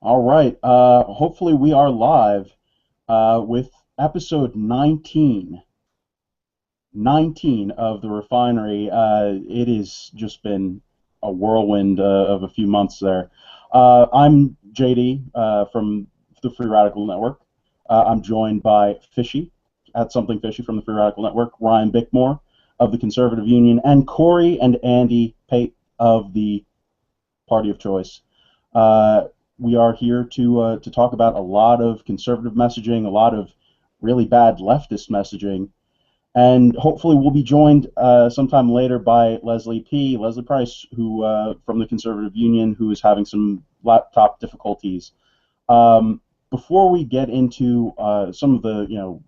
All right. Hopefully we are live with episode 19. 19 of the Refinery. It has just been a whirlwind of a few months there. I'm JD from the Free Radical Network. I'm joined by Fishy, at Something Fishy from the Free Radical Network, Ryan Bickmore of the Conservative Union, and Corey and Andy Pate of the Party of Choice. We are here to talk about a lot of conservative messaging, a lot of really bad leftist messaging, and hopefully we'll be joined sometime later by Leslie Price, who from the Conservative Union, who is having some laptop difficulties. Before we get into some of the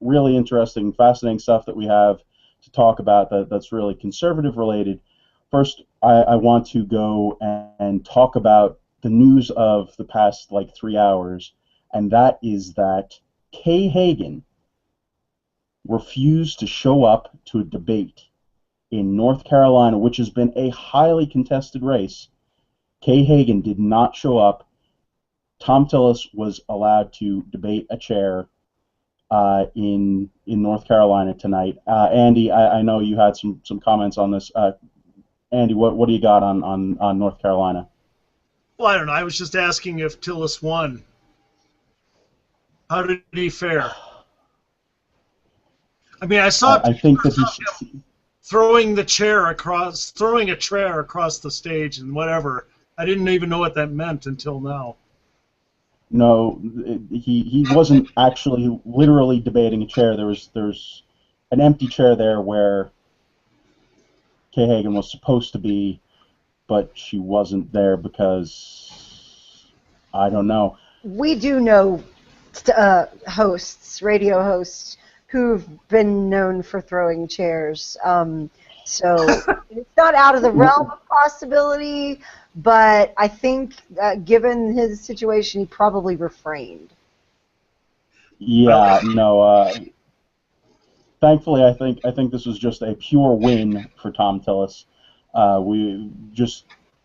really interesting, fascinating stuff that we have to talk about that's really conservative related, first I want to go and talk about the news of the past 3 hours, and that is that Kay Hagan refused to show up to a debate in North Carolina, which has been a highly contested race. Kay Hagan did not show up. Tom Tillis was allowed to debate a chair in North Carolina tonight. Andy, I know you had some comments on this. Andy, what do you got on North Carolina? Well, I don't know. I was just asking if Tillis won. How did he fare? I mean, I saw I think that he's throwing a chair across the stage and whatever. I didn't even know what that meant until now. No, he wasn't actually literally debating a chair. There's an empty chair there where Kay Hagan was supposed to be, but she wasn't there because I don't know. We do know radio hosts, who've been known for throwing chairs. So it's not out of the realm of possibility, but I think given his situation, he probably refrained. Yeah, no. Thankfully, I think this was just a pure win for Tom Tillis.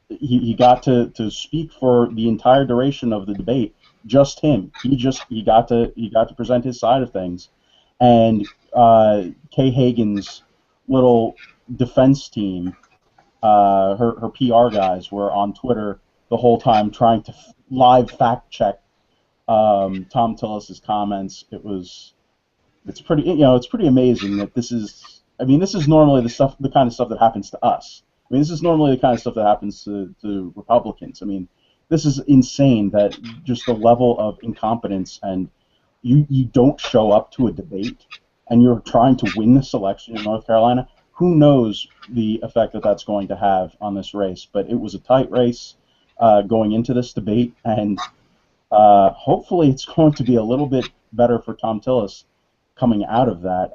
He got to speak for the entire duration of the debate. Just him. He got to present his side of things, and Kay Hagan's little defense team, her PR guys were on Twitter the whole time trying to live fact check Tom Tillis's comments. It's pretty amazing that this is normally the kind of stuff that happens to us. I mean, this is normally the kind of stuff that happens to Republicans. I mean, this is insane that just the level of incompetence, and you don't show up to a debate and you're trying to win this election in North Carolina. Who knows the effect that that's going to have on this race? But it was a tight race going into this debate, and hopefully it's going to be a little bit better for Tom Tillis coming out of that.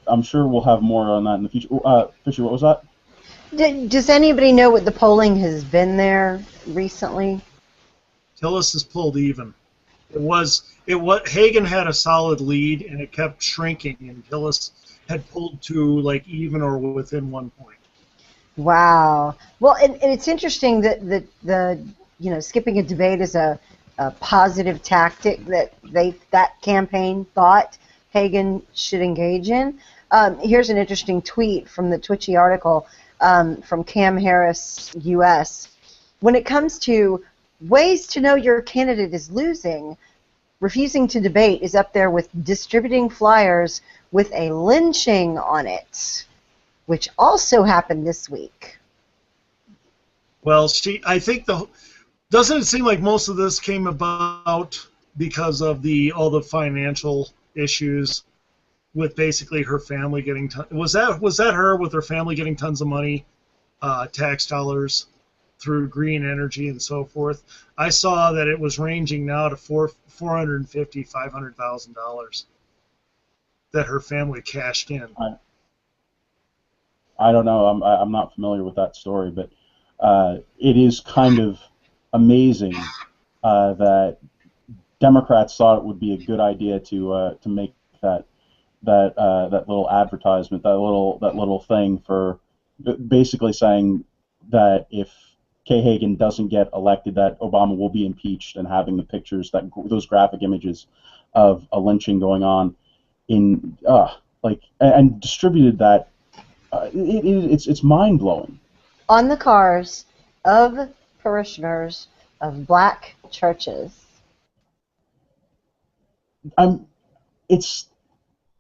I'm sure we'll have more on that in the future. Fisher, what was that? Does anybody know what the polling has been there recently? Tillis has pulled even. Hagan had a solid lead, and it kept shrinking, and Tillis had pulled to even or within 1 point. Wow. Well, and it's interesting that the skipping a debate is a positive tactic that campaign thought Hagan should engage in. Here's an interesting tweet from the Twitchy article from Cam Harris, U.S. When it comes to ways to know your candidate is losing, refusing to debate is up there with distributing flyers with a lynching on it, which also happened this week. Well, I think doesn't it seem like most of this came about because of all the financial issues with basically her family getting was that her with her family getting tons of money, tax dollars through green energy and so forth? I saw that it was ranging now to $450,000-$500,000 that her family cashed in. I don't know. I'm not familiar with that story, but it is kind of amazing that Democrats thought it would be a good idea to make that little advertisement, that little thing for basically saying that if Kay Hagan doesn't get elected, that Obama will be impeached, and having the pictures, that those graphic images of a lynching going on in like, and distributed that, it's mind blowing. On the cars of parishioners of black churches. I'm it's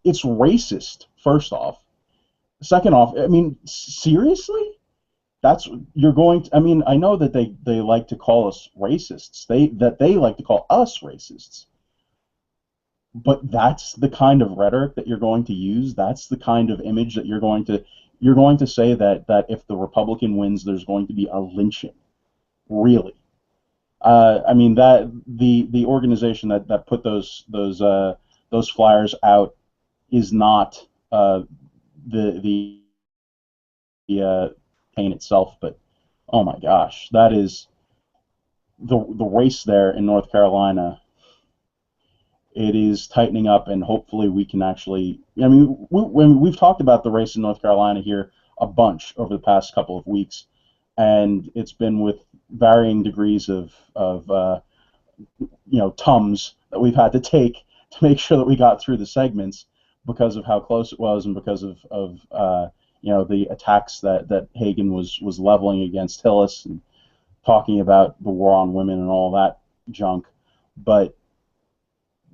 it's racist, first off. Second off, I mean, seriously? That's you're going to, I mean, I know that they like to call us racists. They like to call us racists. But that's the kind of rhetoric that you're going to use. That's the kind of image that you're going to say that if the Republican wins, there's going to be a lynching. Really? I mean, that the organization that put those flyers out is not the campaign itself, but oh my gosh, that is the race there in North Carolina. It is tightening up, and hopefully we can actually. I mean, we've talked about the race in North Carolina here a bunch over the past couple of weeks, and it's been with varying degrees of tums that we've had to take to make sure that we got through the segments because of how close it was, and because of the attacks that Hagan was leveling against Hillis, and talking about the war on women and all that junk. But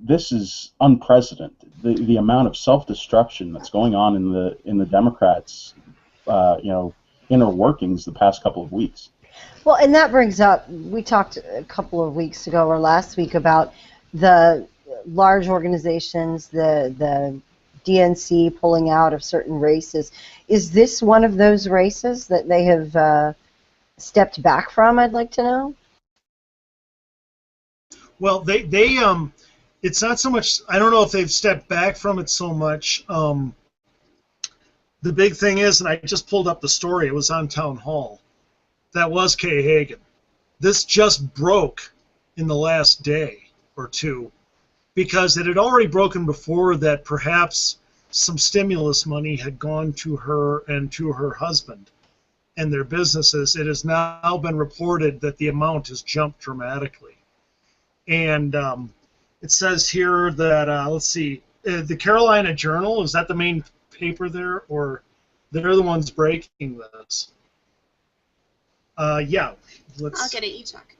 this is unprecedented. The amount of self-destruction that's going on in the Democrats, inner workings the past couple of weeks. Well, and that brings up, we talked a couple of weeks ago or last week about the large organizations, the DNC pulling out of certain races. Is this one of those races that they have stepped back from, I'd like to know? Well, they it's not so much, I don't know if they've stepped back from it so much. The big thing is, and I just pulled up the story, it was on Town Hall, that was Kay Hagan. This just broke in the last day or two, because it had already broken before that perhaps some stimulus money had gone to her and to her husband and their businesses. It has now been reported that the amount has jumped dramatically. And it says here that, let's see, the Carolina Journal, is that the main paper there, or they're the ones breaking this? Yeah. I'll get it, you talk.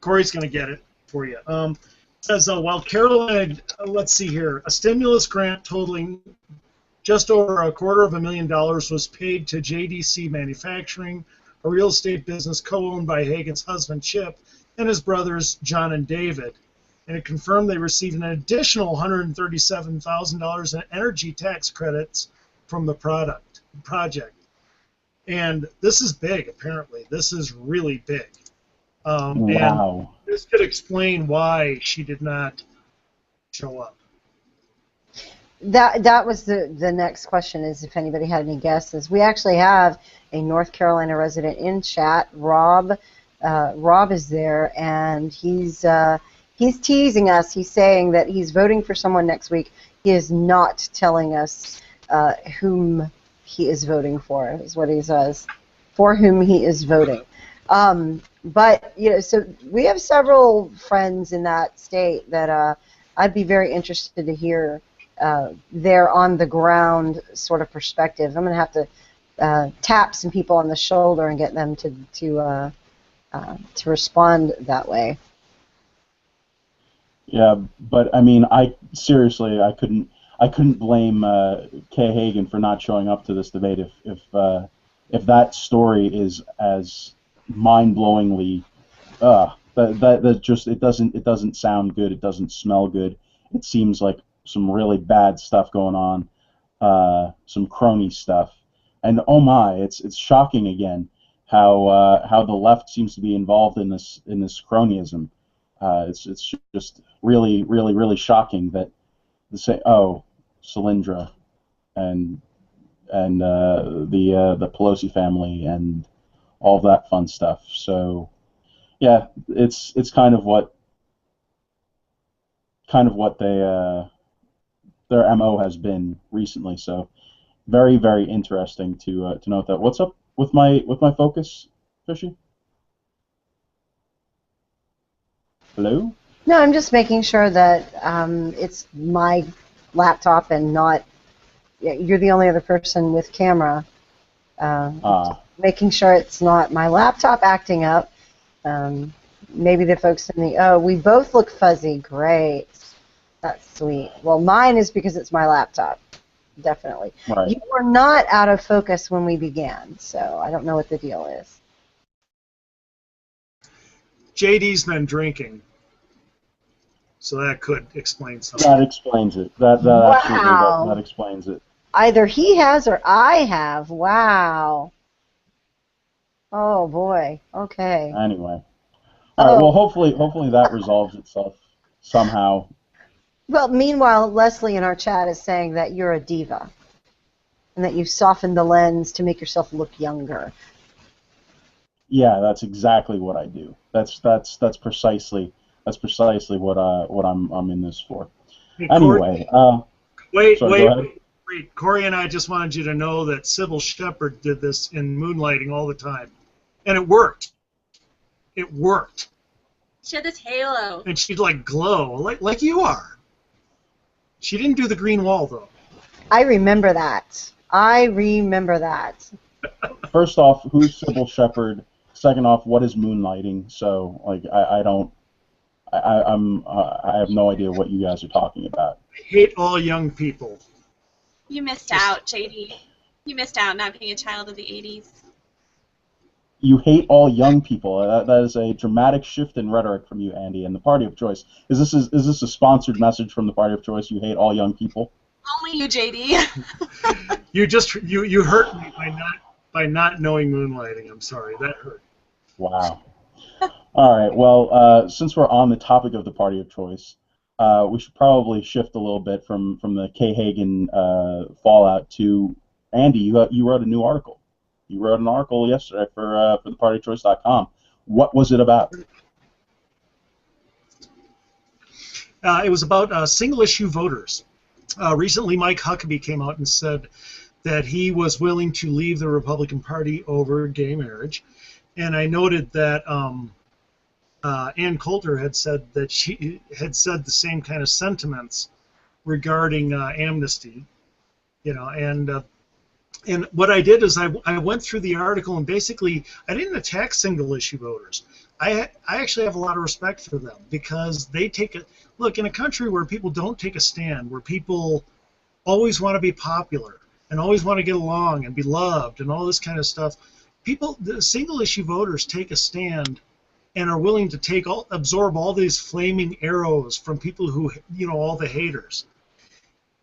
Corey's going to get it for you. It says, while Carolina, let's see here, a stimulus grant totaling just over $250,000 was paid to JDC Manufacturing, a real estate business co-owned by Hagan's husband Chip and his brothers John and David. And it confirmed they received an additional $137,000 in energy tax credits from the project. And this is big, apparently. This is really big. Wow. And this could explain why she did not show up. That was the next question, is if anybody had any guesses. We actually have a North Carolina resident in chat, Rob. Rob is there, and he's teasing us. He's saying that he's voting for someone next week. He is not telling us whom he is voting for, is what he says, for whom he is voting. But, so we have several friends in that state that I'd be very interested to hear their on-the-ground sort of perspective. I'm going to have to tap some people on the shoulder and get them to respond that way. Yeah, but I mean, I couldn't blame Kay Hagan for not showing up to this debate if that story is as mind-blowingly that just it doesn't sound good, it doesn't smell good. It seems like some really bad stuff going on, some crony stuff, and oh my, it's shocking again how the left seems to be involved in this cronyism. It's just really shocking that Solyndra and the Pelosi family and all of that fun stuff. So yeah, it's kind of what they their MO has been recently. So very interesting to note that. What's up with my focus, Fishy? Hello? No, I'm just making sure that it's my laptop and not. You're the only other person with camera. Making sure it's not my laptop acting up. Maybe the folks in the. Oh, we both look fuzzy. Great. That's sweet. Well, mine is because it's my laptop. Definitely. Right. You were not out of focus when we began, so I don't know what the deal is. JD's been drinking, so that could explain something. That explains it. That absolutely that explains it. Either he has or I have. Wow. Oh boy. Okay. Anyway. All right. Well, hopefully that resolves itself somehow. Well, meanwhile, Leslie in our chat is saying that you're a diva and that you've softened the lens to make yourself look younger. Yeah, that's exactly what I do. That's precisely what I'm in this for. Hey, Anyway, wait. Corey and I just wanted you to know that Sybil Shepherd did this in moonlighting all the time, and it worked. It worked. She had this halo. And she'd like glow, like you are. She didn't do the green wall though. I remember that. First off, who's Sybil Shepherd? Second off, what is moonlighting? So, like, I have no idea what you guys are talking about. I hate all young people. You missed out, JD. You missed out not being a child of the 80s. You hate all young people. That is a dramatic shift in rhetoric from you, Andy, and the Party of Choice. Is this a sponsored message from the Party of Choice? You hate all young people? Only you, JD. you hurt me by not knowing moonlighting. I'm sorry, that hurt. Wow. All right. Well, since we're on the topic of the Party of Choice, we should probably shift a little bit from the Kay Hagan fallout to Andy. You wrote a new article. You wrote an article yesterday for thepartyofchoice.com. What was it about? It was about single-issue voters. Recently, Mike Huckabee came out and said that he was willing to leave the Republican Party over gay marriage, and I noted that Ann Coulter had said that she had said the same kind of sentiments regarding amnesty, and what I did is I went through the article, and basically I didn't attack single-issue voters. I actually have a lot of respect for them because they take a look in a country where people don't take a stand, where people always want to be popular and always want to get along and be loved and all this kind of stuff. The single-issue voters take a stand and are willing to absorb all these flaming arrows from people who, all the haters.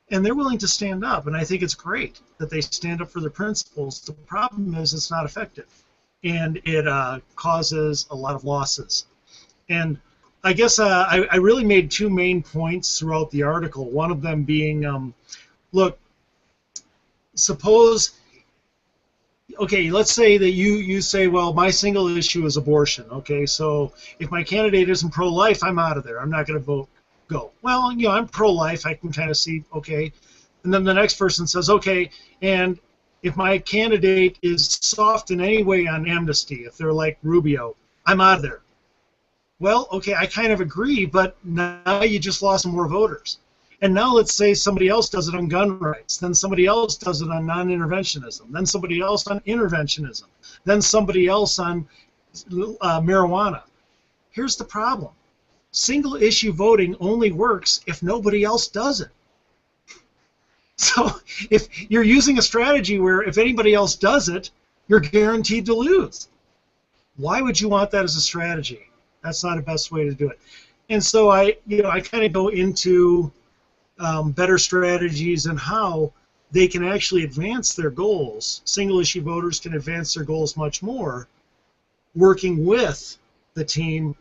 And they're willing to stand up, and I think it's great that they stand up for their principles. The problem is it's not effective, and it causes a lot of losses. And I guess I really made two main points throughout the article, one of them being, look, suppose, okay, let's say that you say, well, my single issue is abortion, okay, so if my candidate isn't pro-life, I'm out of there. I'm not going to vote. Go. Well, I'm pro-life. I can kind of see, okay. And then the next person says, okay, and if my candidate is soft in any way on amnesty, if they're like Rubio, I'm out of there. Well, okay, I kind of agree, but now you just lost more voters. And now let's say somebody else does it on gun rights, then somebody else does it on non-interventionism, then somebody else on interventionism, then somebody else on marijuana. Here's the problem. Single-issue voting only works if nobody else does it. So if you're using a strategy where if anybody else does it, you're guaranteed to lose. Why would you want that as a strategy? That's not the best way to do it. And so I kind of go into better strategies and how they can actually advance their goals. Single-issue voters can advance their goals much more working with the team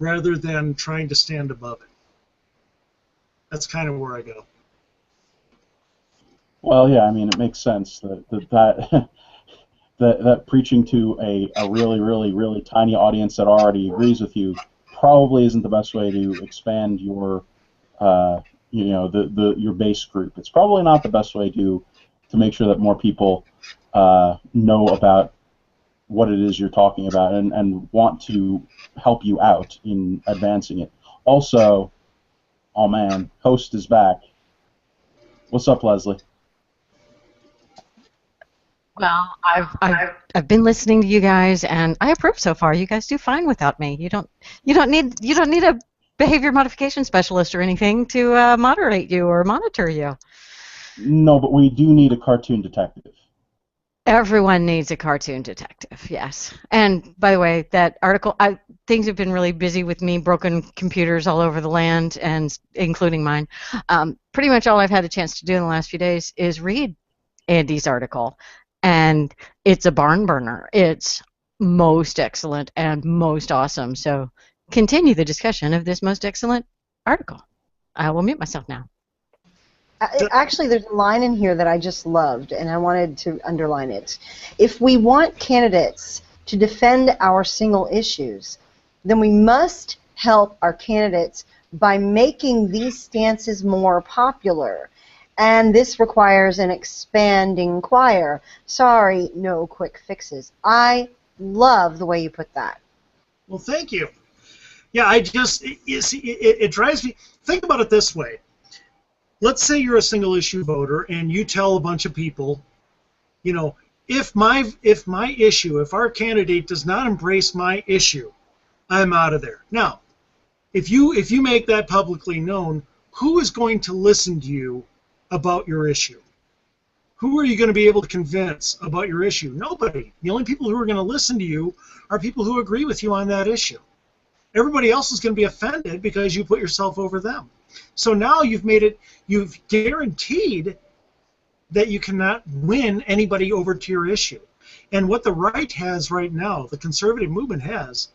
rather than trying to stand above it. That's kind of where I go. Well, yeah, I mean, it makes sense that that preaching to a really, really, really tiny audience that already agrees with you probably isn't the best way to expand your, your base group. It's probably not the best way to make sure that more people know about what it is you're talking about and want to help you out in advancing it. Also, oh man, host is back. What's up, Leslie? Well, I've been listening to you guys, and I approve so far. You guys do fine without me. You don't need a behavior modification specialist or anything to moderate you or monitor you. No, but we do need a cartoon detective. Everyone needs a cartoon detective, yes. And by the way, that article, things have been really busy with me, broken computers all over the land, and including mine. Pretty much all I've had a chance to do in the last few days is read Andy's article, and it's a barn burner. It's most excellent and most awesome. So continue the discussion of this most excellent article. I will mute myself now. Actually, there's a line in here that I just loved, and I wanted to underline it. If we want candidates to defend our single issues, then we must help our candidates by making these stances more popular. And this requires an expanding choir. Sorry, no quick fixes. I love the way you put that. Well, thank you. Yeah, it drives me. Think about it this way. Let's say you're a single issue voter and you tell a bunch of people, you know, if our candidate does not embrace my issue, I'm out of there. Now, if you make that publicly known, who is going to listen to you about your issue? Who are you going to be able to convince about your issue? Nobody. The only people who are going to listen to you are people who agree with you on that issue. Everybody else is going to be offended because you put yourself over them. So now you've guaranteed that you cannot win anybody over to your issue. And what the right has right now, the conservative movement has,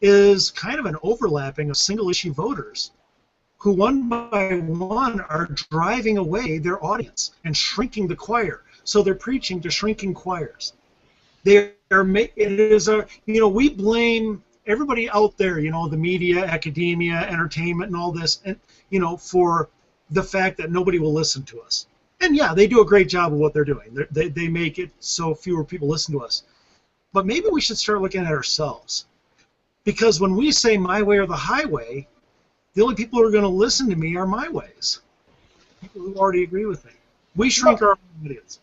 is kind of an overlapping of single issue voters who one by one are driving away their audience and shrinking the choir. So they're preaching to shrinking choirs. We blame everybody out there, the media, academia, entertainment, and all this, and for the fact that nobody will listen to us. And yeah, they do a great job of what they're doing. They make it so fewer people listen to us. But maybe we should start looking at ourselves. Because when we say my way or the highway, the only people who are going to listen to me are my ways. People who already agree with me. We shrink our audience.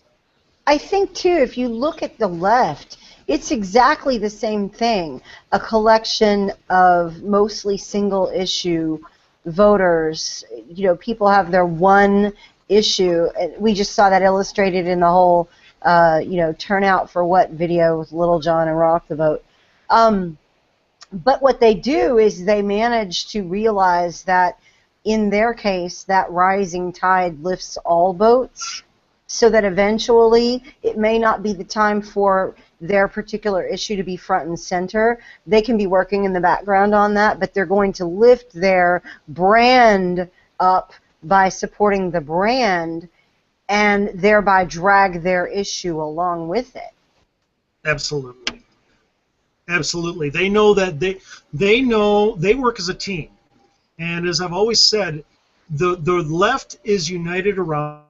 I think, too, if you look at the left, it's exactly the same thing. A collection of mostly single-issue voters. People have their one issue. We just saw that illustrated in the whole, turnout for what video with Little John and Rock the Vote. But what they do is they manage to realize that, in their case, that rising tide lifts all boats, so that eventually it may not be the time for their particular issue to be front and center. They can be working in the background on that, but they're going to lift their brand up by supporting the brand and thereby drag their issue along with it. Absolutely. Absolutely. They know that they work as a team. And as I've always said, the left is united around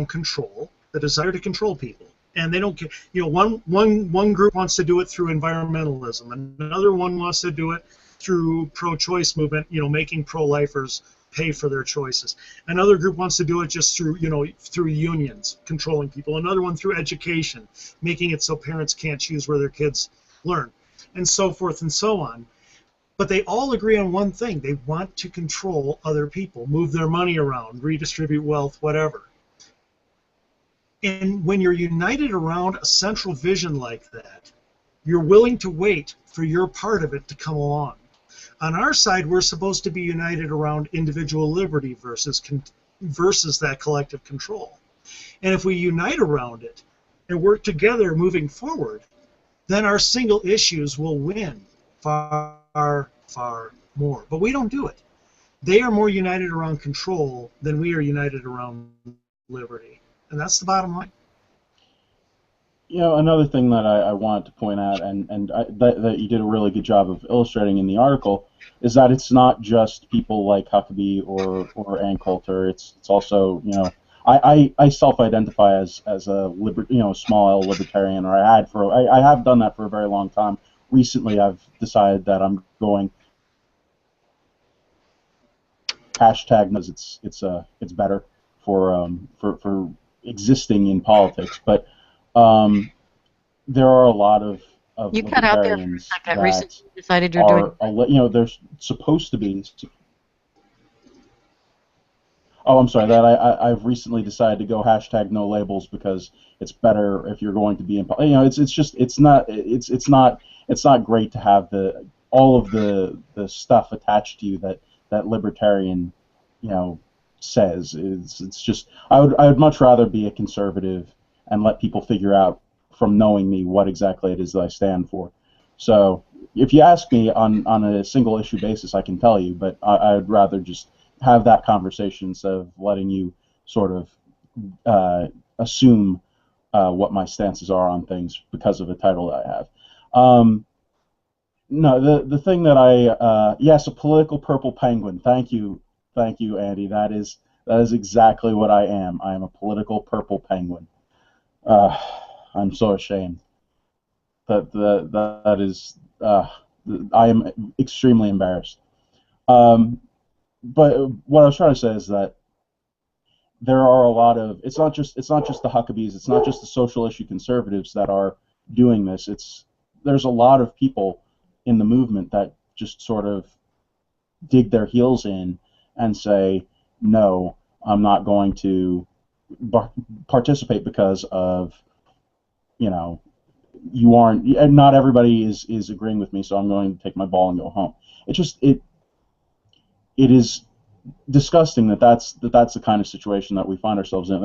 control, the desire to control people. And they don't care. One group wants to do it through environmentalism. Another one wants to do it through pro-choice movement, making pro-lifers pay for their choices. Another group wants to do it just through unions, controlling people. Another one through education, making it so parents can't choose where their kids learn, and so forth and so on. But they all agree on one thing. They want to control other people, move their money around, redistribute wealth, whatever. And when you're united around a central vision like that, you're willing to wait for your part of it to come along. On our side, we're supposed to be united around individual liberty versus that collective control. And if we unite around it and work together moving forward, then our single issues will win far, far more. But we don't do it. They are more united around control than we are united around liberty. And that's the bottom line. Another thing that I wanted to point out, that you did a really good job of illustrating in the article, is that it's not just people like Huckabee or Ann Coulter. It's also, I self-identify as a small L libertarian, or I have done that for a very long time. Recently, I've decided that I'm going hashtag because it's better for existing in politics. But there are a lot of You cut out there for a libertarians second. that Recently decided you're doing. they're supposed to be. Oh, I'm sorry. That I've recently decided to go hashtag no labels because it's better if you're going to be in. It's not great to have all of the stuff attached to you that libertarian, says. It's just I would much rather be a conservative and let people figure out from knowing me what exactly it is that I stand for. So if you ask me on a single issue basis, I can tell you, but I'd rather just have that conversation instead of letting you sort of assume what my stances are on things because of the title that I have. No, the thing that yes, a political purple penguin. Thank you, Andy. That is exactly what I am. I am a political purple penguin. I'm so ashamed. That is. I am extremely embarrassed. But what I was trying to say is that there are a lot of it's not just the Huckabees, it's not just the social issue conservatives that are doing this. There's a lot of people in the movement that just sort of dig their heels in and say, no, I'm not going to participate because of, you aren't, and not everybody is agreeing with me, so I'm going to take my ball and go home. It is disgusting that's the kind of situation that we find ourselves in.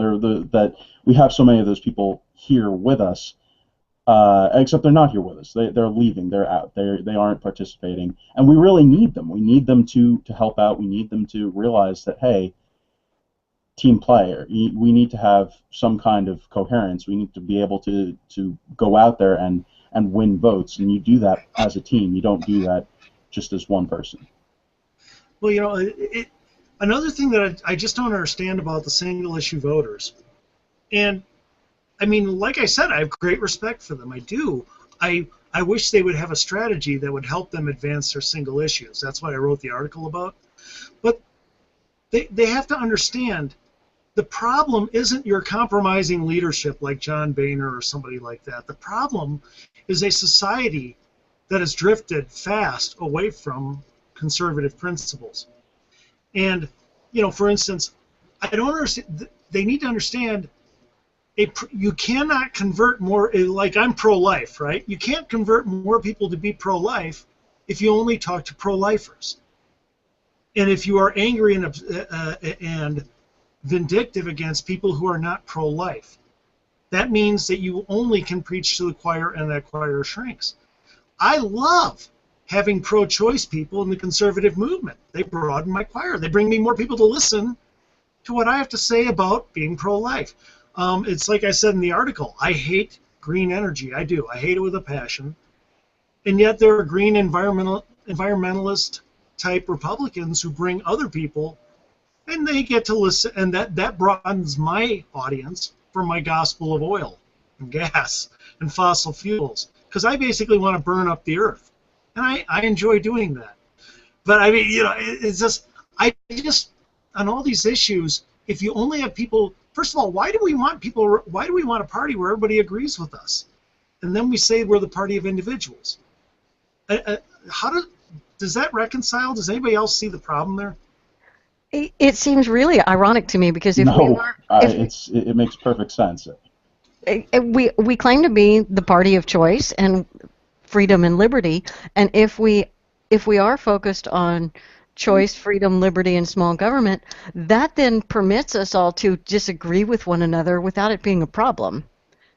That we have so many of those people here with us, except they're not here with us. They're leaving. They're out. They aren't participating, and we really need them. We need them to help out. We need them to realize that, hey, team player. We need to have some kind of coherence. We need to be able to go out there and win votes, and you do that as a team. You don't do that just as one person. Well, another thing that I just don't understand about the single issue voters, and I mean, like I said, I have great respect for them. I do. I wish they would have a strategy that would help them advance their single issues. That's what I wrote the article about. But they have to understand the problem isn't your compromising leadership like John Boehner or somebody like that. The problem is a society that has drifted fast away from conservative principles. And, for instance, I don't understand. They need to understand you cannot convert more, like I'm pro-life, right? You can't convert more people to be pro-life if you only talk to pro-lifers. And if you are angry and vindictive against people who are not pro-life, that means that you only can preach to the choir and that choir shrinks. I love having pro-choice people in the conservative movement. They broaden my choir. They bring me more people to listen to what I have to say about being pro-life. It's like I said in the article, I hate green energy. I do. I hate it with a passion. And yet there are green environmentalist type Republicans who bring other people, and they get to listen, and that broadens my audience for my gospel of oil and gas and fossil fuels, because I basically want to burn up the earth. And I enjoy doing that. But I mean, it's just, on all these issues, if you only have people, first of all, why do we want a party where everybody agrees with us? And then we say we're the party of individuals. Does that reconcile? Does anybody else see the problem there? It seems really ironic to me because it makes perfect sense. We claim to be the party of choice and freedom and liberty, and if we are focused on choice, freedom, liberty, and small government, that then permits us all to disagree with one another without it being a problem,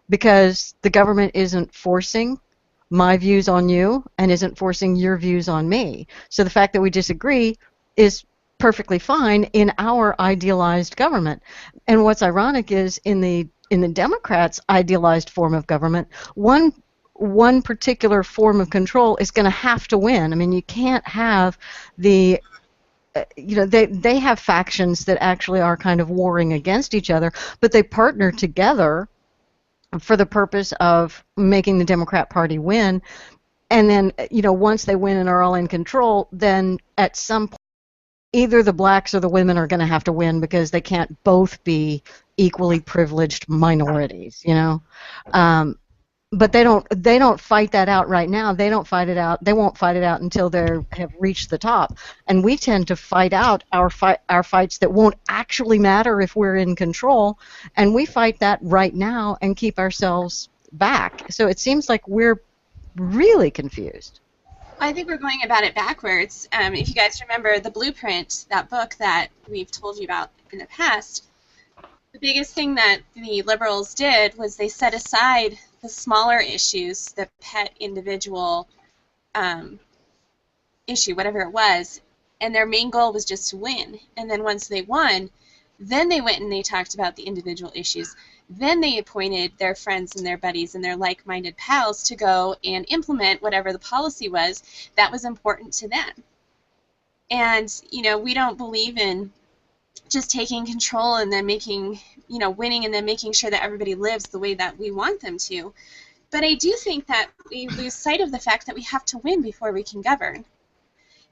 because the government isn't forcing my views on you and isn't forcing your views on me. So the fact that we disagree is perfectly fine in our idealized government. And what's ironic is in the Democrats' idealized form of government, one particular form of control is going to have to win. I mean, you can't have the they have factions that actually are kind of warring against each other, but they partner together for the purpose of making the Democrat Party win. And then, once they win and are all in control, then at some point, either the blacks or the women are going to have to win because they can't both be equally privileged minorities, But they don't fight that out right now. They don't fight it out. They won't fight it out until they have reached the top. And we tend to fight out our fights that won't actually matter if we're in control, and we fight that right now and keep ourselves back. So it seems like we're really confused. I think we're going about it backwards. If you guys remember the Blueprint, that book that we've told you about in the past, the biggest thing that the liberals did was they set aside the smaller issues, the pet individual issue, whatever it was, and their main goal was just to win. And then once they won, then they went and they talked about the individual issues. Then they appointed their friends and their buddies and their like-minded pals to go and implement whatever the policy was that was important to them. And, we don't believe in just taking control and then making, winning and then making sure that everybody lives the way that we want them to. But I do think that we lose sight of the fact that we have to win before we can govern.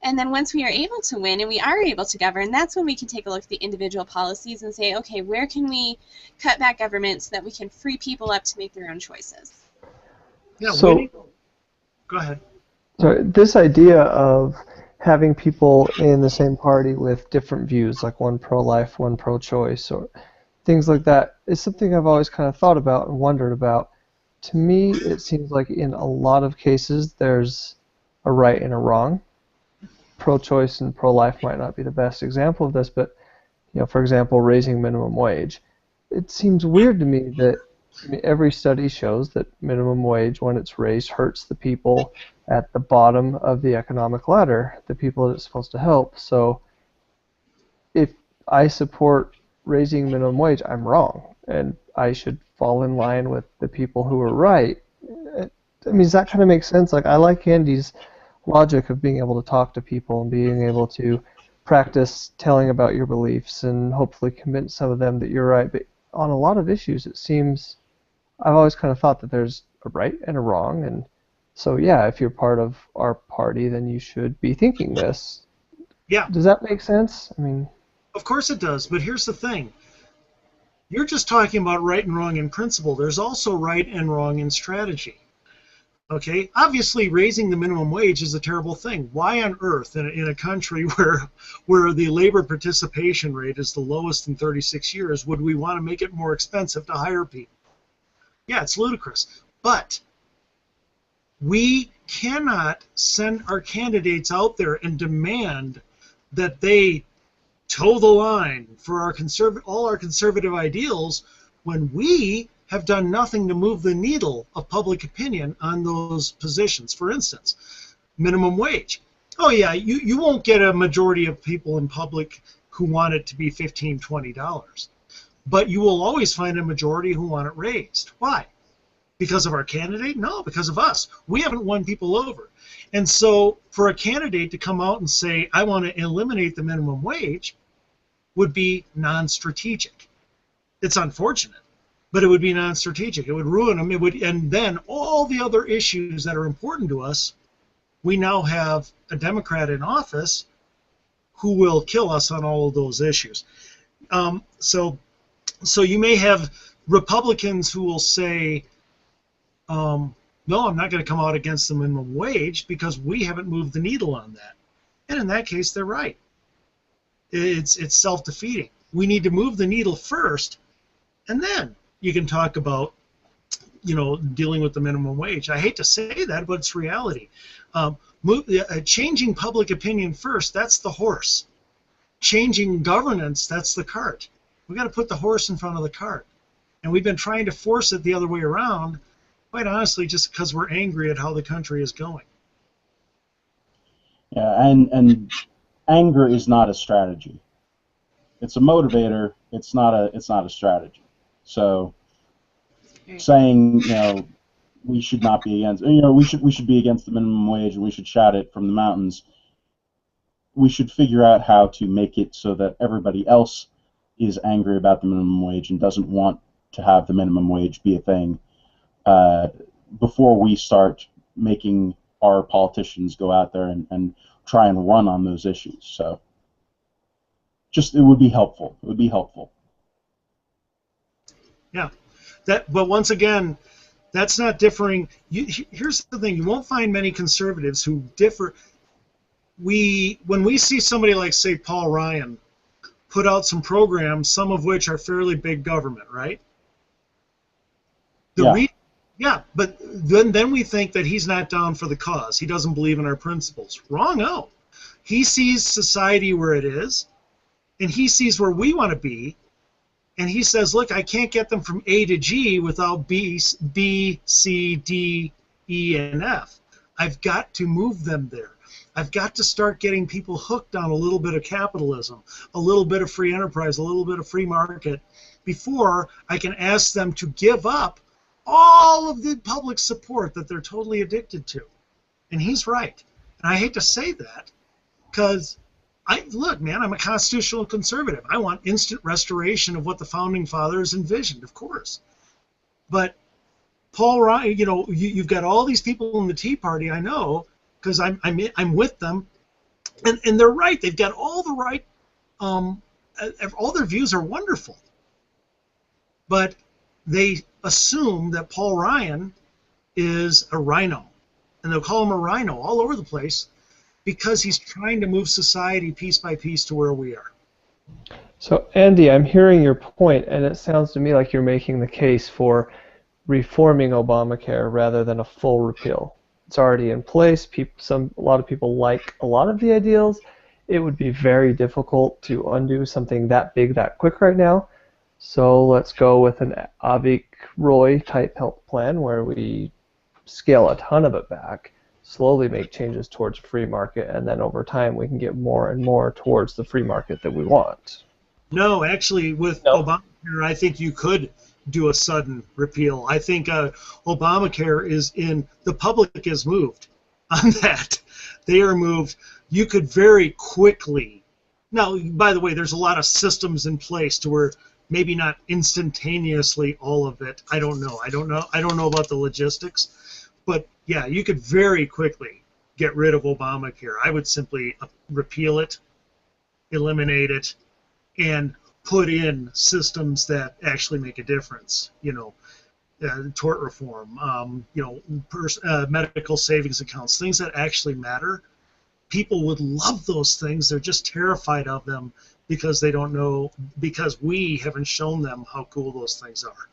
And then once we are able to win and we are able to govern, that's when we can take a look at the individual policies and say, okay, where can we cut back government so that we can free people up to make their own choices? Yeah, so, go ahead. So this idea of having people in the same party with different views, like one pro-life, one pro-choice, or things like that, is something I've always kind of thought about and wondered about. To me, it seems like in a lot of cases there's a right and a wrong. Pro-choice and pro-life might not be the best example of this, but for example, raising minimum wage. It seems weird to me that every study shows that minimum wage, when it's raised, hurts the people at the bottom of the economic ladder, the people that it's supposed to help. So if I support raising minimum wage, I'm wrong, and I should fall in line with the people who are right. Does that kind of make sense? Like, I like Andy's logic of being able to talk to people and being able to practice telling about your beliefs and hopefully convince some of them that you're right. But on a lot of issues, it seems I've always kind of thought that there's a right and a wrong, and so yeah, if you're part of our party, then you should be thinking this. Yeah. Does that make sense? Of course it does, but here's the thing. You're just talking about right and wrong in principle. There's also right and wrong in strategy. Okay, obviously raising the minimum wage is a terrible thing. Why on earth, in a country where the labor participation rate is the lowest in 36 years, would we want to make it more expensive to hire people? Yeah, it's ludicrous. But we cannot send our candidates out there and demand that they toe the line for all our conservative ideals when we have done nothing to move the needle of public opinion on those positions. For instance, minimum wage. Oh yeah, you won't get a majority of people in public who want it to be $15, $20. But you will always find a majority who want it raised. Why? Because of our candidate? No, because of us. We haven't won people over. And so for a candidate to come out and say, I want to eliminate the minimum wage, would be non-strategic. It's unfortunate, but it would be non-strategic. It would ruin them. And then all the other issues that are important to us, we now have a Democrat in office who will kill us on all of those issues. So you may have Republicans who will say, no, I'm not going to come out against the minimum wage because we haven't moved the needle on that. And in that case, they're right. It's self-defeating. We need to move the needle first, and then you can talk about, dealing with the minimum wage. I hate to say that, but it's reality. Changing public opinion first, that's the horse. Changing governance, that's the cart. We've got to put the horse in front of the cart. And we've been trying to force it the other way around, quite honestly, just because we're angry at how the country is going. Yeah, and anger is not a strategy. It's a motivator. It's not a strategy. So saying, we should not be against, we should be against the minimum wage and we should shout it from the mountains. we should figure out how to make it so that everybody else is angry about the minimum wage and doesn't want to have the minimum wage be a thing before we start making our politicians go out there and try and run on those issues. So just, it would be helpful. It would be helpful. Yeah. But once again, that's not differing. Here's the thing. You won't find many conservatives who differ. When we see somebody like, say, Paul Ryan put out some programs, some of which are fairly big government, right? Yeah, but then we think that he's not down for the cause. He doesn't believe in our principles. Wrong, no. He sees society where it is, and he sees where we want to be, and he says, look, I can't get them from A to G without B, C, D, E, and F. I've got to move them there. I've got to start getting people hooked on a little bit of capitalism, a little bit of free enterprise, a little bit of free market, before I can ask them to give up all of the public support that they're totally addicted to. And he's right. And I hate to say that, because look, man, I'm a constitutional conservative. I want instant restoration of what the founding fathers envisioned, of course. But Paul Ryan, you've got all these people in the Tea Party, I know, because I'm with them, and they're right. They've got all the right, all their views are wonderful. But they assume that Paul Ryan is a rhino, and they'll call him a rhino all over the place because he's trying to move society piece by piece to where we are. So, Andy, I'm hearing your point, and it sounds to me like you're making the case for reforming Obamacare rather than a full repeal. It's already in place. A lot of people like a lot of the ideals. It would be very difficult to undo something that big that quick right now. So let's go with an Avik Roy type health plan where we scale a ton of it back, slowly make changes towards free market, and then over time we can get more and more towards the free market that we want. No, actually, with Obamacare, I think you could do a sudden repeal. I think Obamacare the public is moved on that. They are moved. You could very quickly. Now, by the way, there's a lot of systems in place to where maybe not instantaneously all of it. I don't know about the logistics, but yeah, you could very quickly get rid of Obamacare. I would simply repeal it, eliminate it, and put in systems that actually make a difference. Tort reform, medical savings accounts, things that actually matter. People would love those things. They're just terrified of them because they don't know, because we haven't shown them how cool those things are.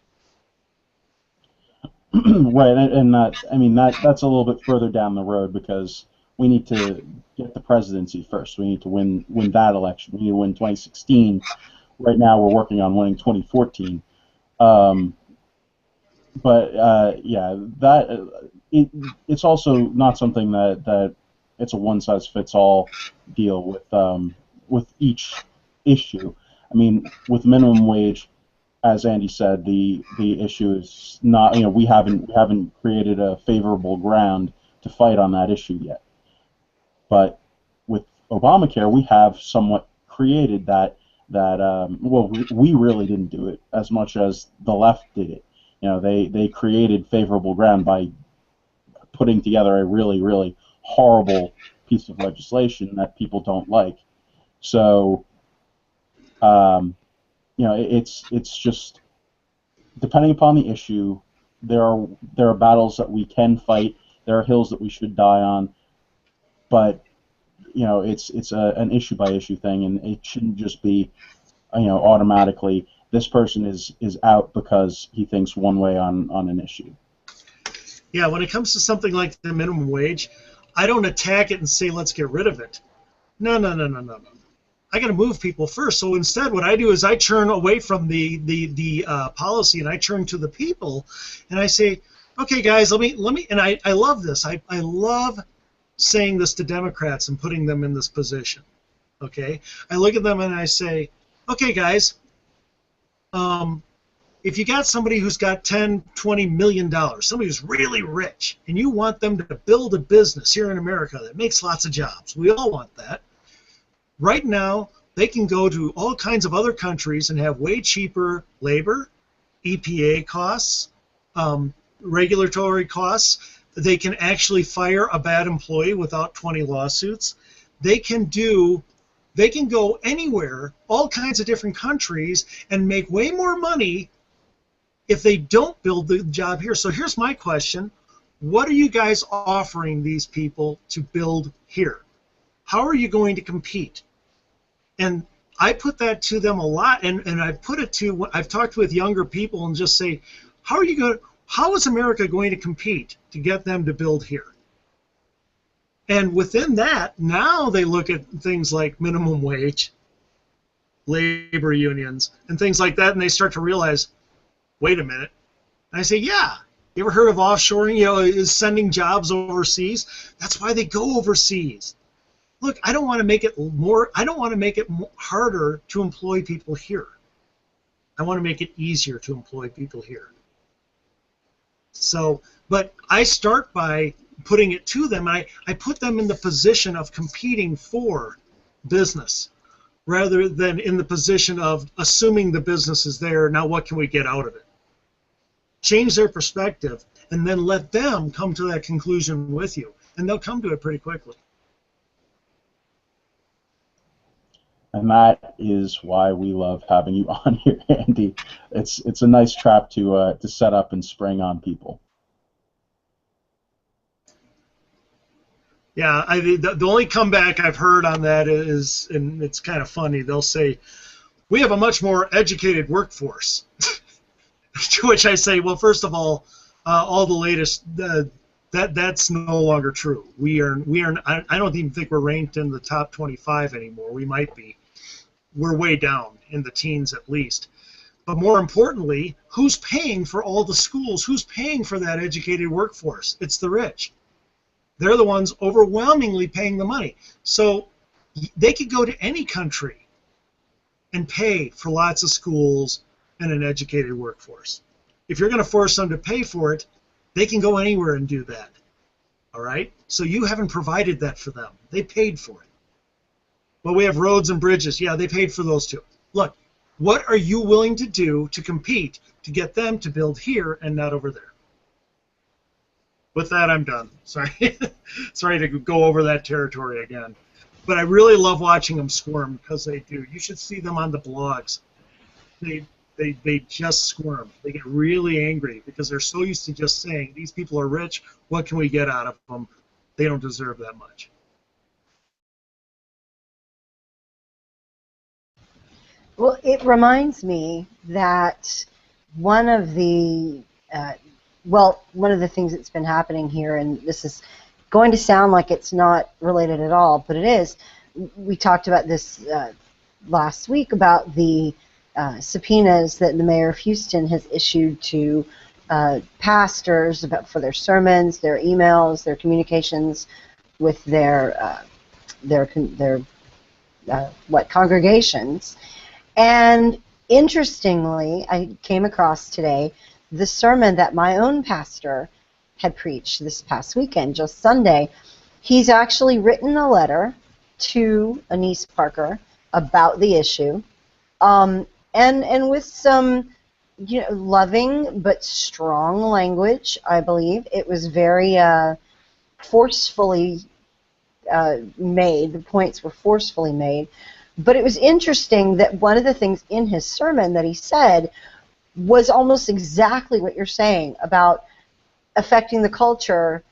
Right, and that's a little bit further down the road because we need to get the presidency first. We need to win that election. We need to win 2016. Right now, we're working on winning 2014. It's also not something that it's a one-size-fits-all deal with each issue. I mean, with minimum wage, as Andy said, the issue is not, we haven't created a favorable ground to fight on that issue yet. But with Obamacare, we have somewhat created that we really didn't do it as much as the left did it. They created favorable ground by putting together a really, really horrible piece of legislation that people don't like. So, it's just depending upon the issue. There are battles that we can fight. There are hills that we should die on. But it's an issue by issue thing, and it shouldn't just be automatically this person is out because he thinks one way on an issue. Yeah, when it comes to something like the minimum wage, I don't attack it and say let's get rid of it. No. I got to move people first. So instead, what I do is I turn away from the policy and I turn to the people, and I say, okay, guys, let me. And I love this. I love saying this to Democrats and putting them in this position. Okay, I look at them and I say, okay, guys, if you got somebody who's got $10-20 million, somebody who's really rich, and you want them to build a business here in America that makes lots of jobs, we all want that. Right now, they can go to all kinds of other countries and have way cheaper labor, EPA costs, regulatory costs. They can actually fire a bad employee without 20 lawsuits. They can go anywhere, all kinds of different countries, and make way more money if they don't build the job here. So here's my question. What are you guys offering these people to build here? How are you going to compete? And I put that to them a lot, and I've talked with younger people and just say, how is America going to compete to get them to build here? And within that, now they look at things like minimum wage, labor unions, and things like that, and they start to realize, wait a minute. And I say, yeah. You ever heard of offshoring? Is sending jobs overseas? That's why they go overseas. Look, I don't want to make it harder to employ people here. I want to make it easier to employ people here. So, but I start by putting it to them. I put them in the position of competing for business rather than in the position of assuming the business is there. Now, what can we get out of it? Change their perspective, and then let them come to that conclusion with you, and they'll come to it pretty quickly. And that is why we love having you on here, Andy. It's a nice trap to set up and spring on people. Yeah, the only comeback I've heard on that is, and it's kind of funny, they'll say, we have a much more educated workforce. To which I say, well, first of all the latest, that's no longer true. I don't even think we're ranked in the top 25 anymore. We might be. We're way down in the teens at least. But more importantly, who's paying for all the schools? Who's paying for that educated workforce? It's the rich. They're the ones overwhelmingly paying the money. So they could go to any country and pay for lots of schools and an educated workforce. If you're going to force them to pay for it, they can go anywhere and do that. All right? So you haven't provided that for them. They paid for it. Well, we have roads and bridges. Yeah, they paid for those too. Look, what are you willing to do to compete to get them to build here and not over there? With that, I'm done. Sorry. Sorry to go over that territory again. But I really love watching them squirm because they do. You should see them on the blogs. They just squirm. They get really angry because they're so used to just saying, these people are rich, what can we get out of them? They don't deserve that much. Well, it reminds me that one of the things that's been happening here, and this is going to sound like it's not related at all, but it is. We talked about this last week about the subpoenas that the mayor of Houston has issued to pastors for their sermons, their emails, their communications with their congregations. And interestingly, I came across today the sermon that my own pastor had preached this past weekend, just Sunday. He's actually written a letter to Anise Parker about the issue, and with some loving but strong language, I believe. It was very forcefully made. The points were forcefully made. But it was interesting that one of the things in his sermon that he said was almost exactly what you're saying about affecting the culture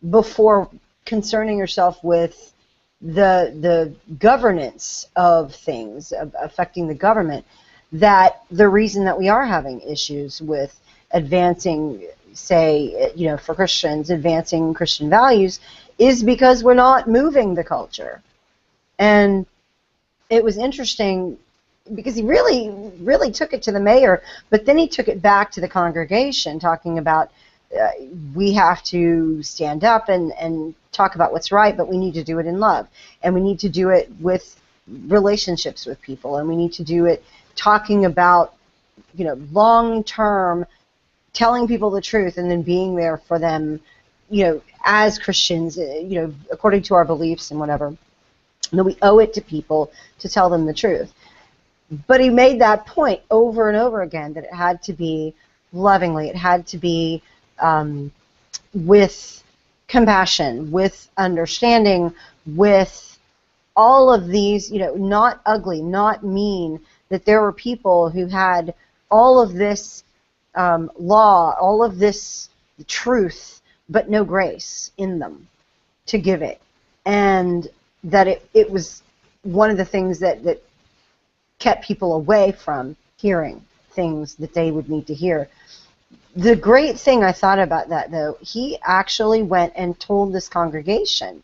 before concerning yourself with the governance of things, of affecting the government. That the reason that we are having issues with advancing, say, for Christians, advancing Christian values is because we're not moving the culture. And it was interesting because he really, really took it to the mayor, but then he took it back to the congregation, talking about we have to stand up and talk about what's right, but we need to do it in love. And we need to do it with relationships with people, and we need to do it talking about, long-term, telling people the truth and then being there for them, as Christians, according to our beliefs and whatever. that we owe it to people to tell them the truth. But he made that point over and over again, that it had to be lovingly, it had to be with compassion, with understanding, with all of these, not ugly, not mean, that there were people who had all of this law, all of this truth, but no grace in them to give it. And that it was one of the things that kept people away from hearing things that they would need to hear. The great thing I thought about that, though, he actually went and told this congregation,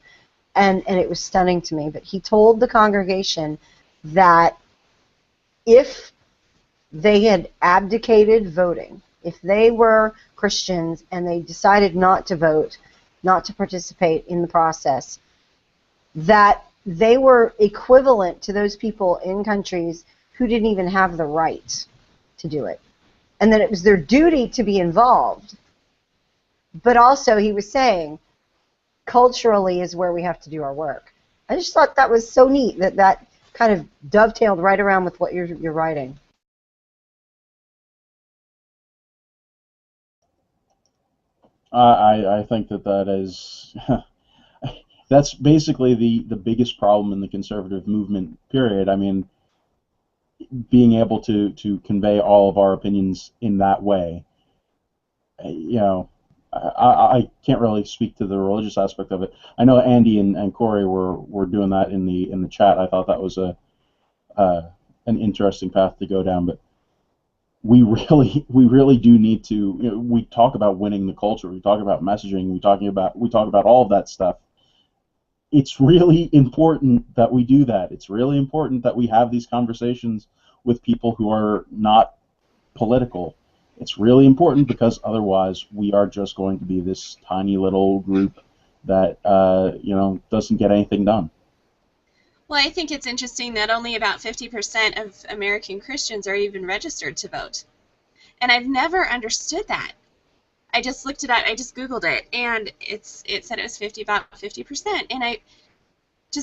and it was stunning to me, but he told the congregation that if they had abdicated voting, if they were Christians and they decided not to vote, not to participate in the process, that they were equivalent to those people in countries who didn't even have the right to do it. And that it was their duty to be involved. But also, he was saying, culturally is where we have to do our work. I just thought that was so neat, that kind of dovetailed right around with what you're writing. I think that is that's basically the biggest problem in the conservative movement, period. I mean, being able to convey all of our opinions in that way, I can't really speak to the religious aspect of it. I know Andy and Corey were doing that in the chat. I thought that was an interesting path to go down, but we really do need to. We talk about winning the culture. We talk about messaging. We talk about all of that stuff. It's really important that we do that. It's really important that we have these conversations with people who are not political. It's really important, because otherwise we are just going to be this tiny little group that doesn't get anything done. Well, I think it's interesting that only about 50% of American Christians are even registered to vote. And I've never understood that. I just looked it up, I just Googled it, and it said it was about 50%. And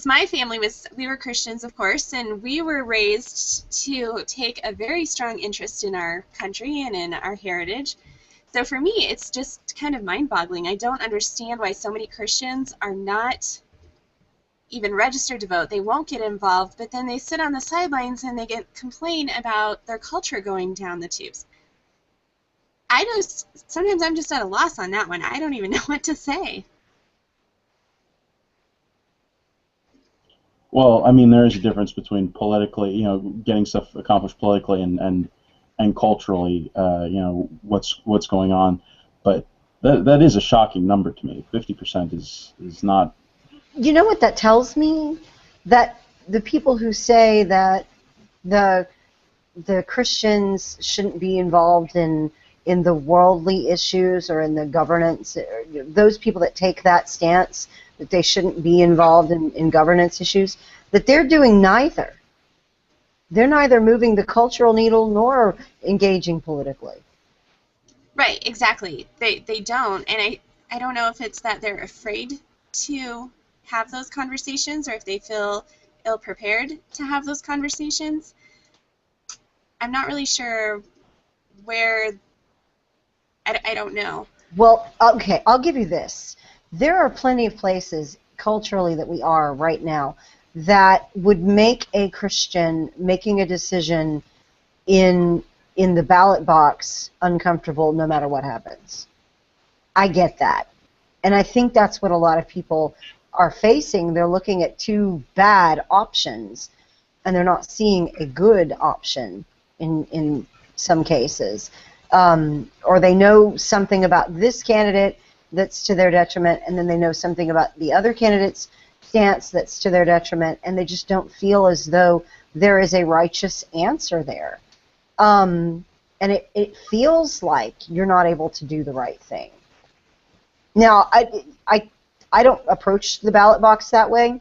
my family we were Christians, of course, and we were raised to take a very strong interest in our country and in our heritage. So for me, it's just kind of mind-boggling. I don't understand why so many Christians are not even registered to vote. They won't get involved, but then they sit on the sidelines and they complain about their culture going down the tubes. Sometimes I'm just at a loss on that one. I don't even know what to say. Well, I mean, there is a difference between politically, getting stuff accomplished politically and culturally, what's going on. But that is a shocking number to me. 50% is not. You know what that tells me? That the people who say that the Christians shouldn't be involved in the worldly issues or in the governance, those people that take that stance, that they shouldn't be involved in governance issues, that they're doing neither. They're neither moving the cultural needle nor engaging politically. Right, exactly. They don't, and I don't know if it's that they're afraid to have those conversations or if they feel ill-prepared to have those conversations. I'm not really sure where. I don't know. Well, okay, I'll give you this. There are plenty of places culturally that we are right now that would make a Christian making a decision in the ballot box uncomfortable no matter what happens. I get that. And I think that's what a lot of people are facing. They're looking at two bad options and they're not seeing a good option in some cases. Or they know something about this candidate that's to their detriment, and then they know something about the other candidate's stance that's to their detriment, and they just don't feel as though there is a righteous answer there. And it feels like you're not able to do the right thing. Now, I don't approach the ballot box that way,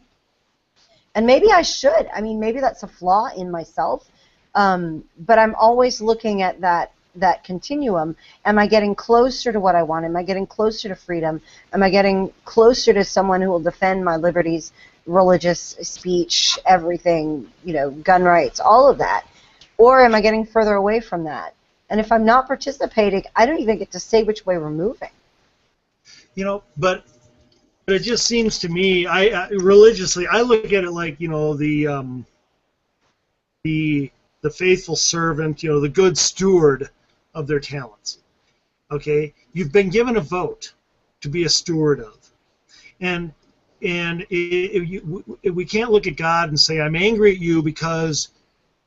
and maybe I should. I mean, maybe that's a flaw in myself, but I'm always looking at that continuum. Am I getting closer to what I want? Am I getting closer to freedom? Am I getting closer to someone who will defend my liberties religious speech, everything, gun rights, all of that? Or am I getting further away from that? And if I'm not participating, I don't even get to say which way we're moving. But it just seems to me, religiously, I look at it like, the faithful servant, the good steward of their talents. Okay, you've been given a vote to be a steward of, and we can't look at God and say, I'm angry at you because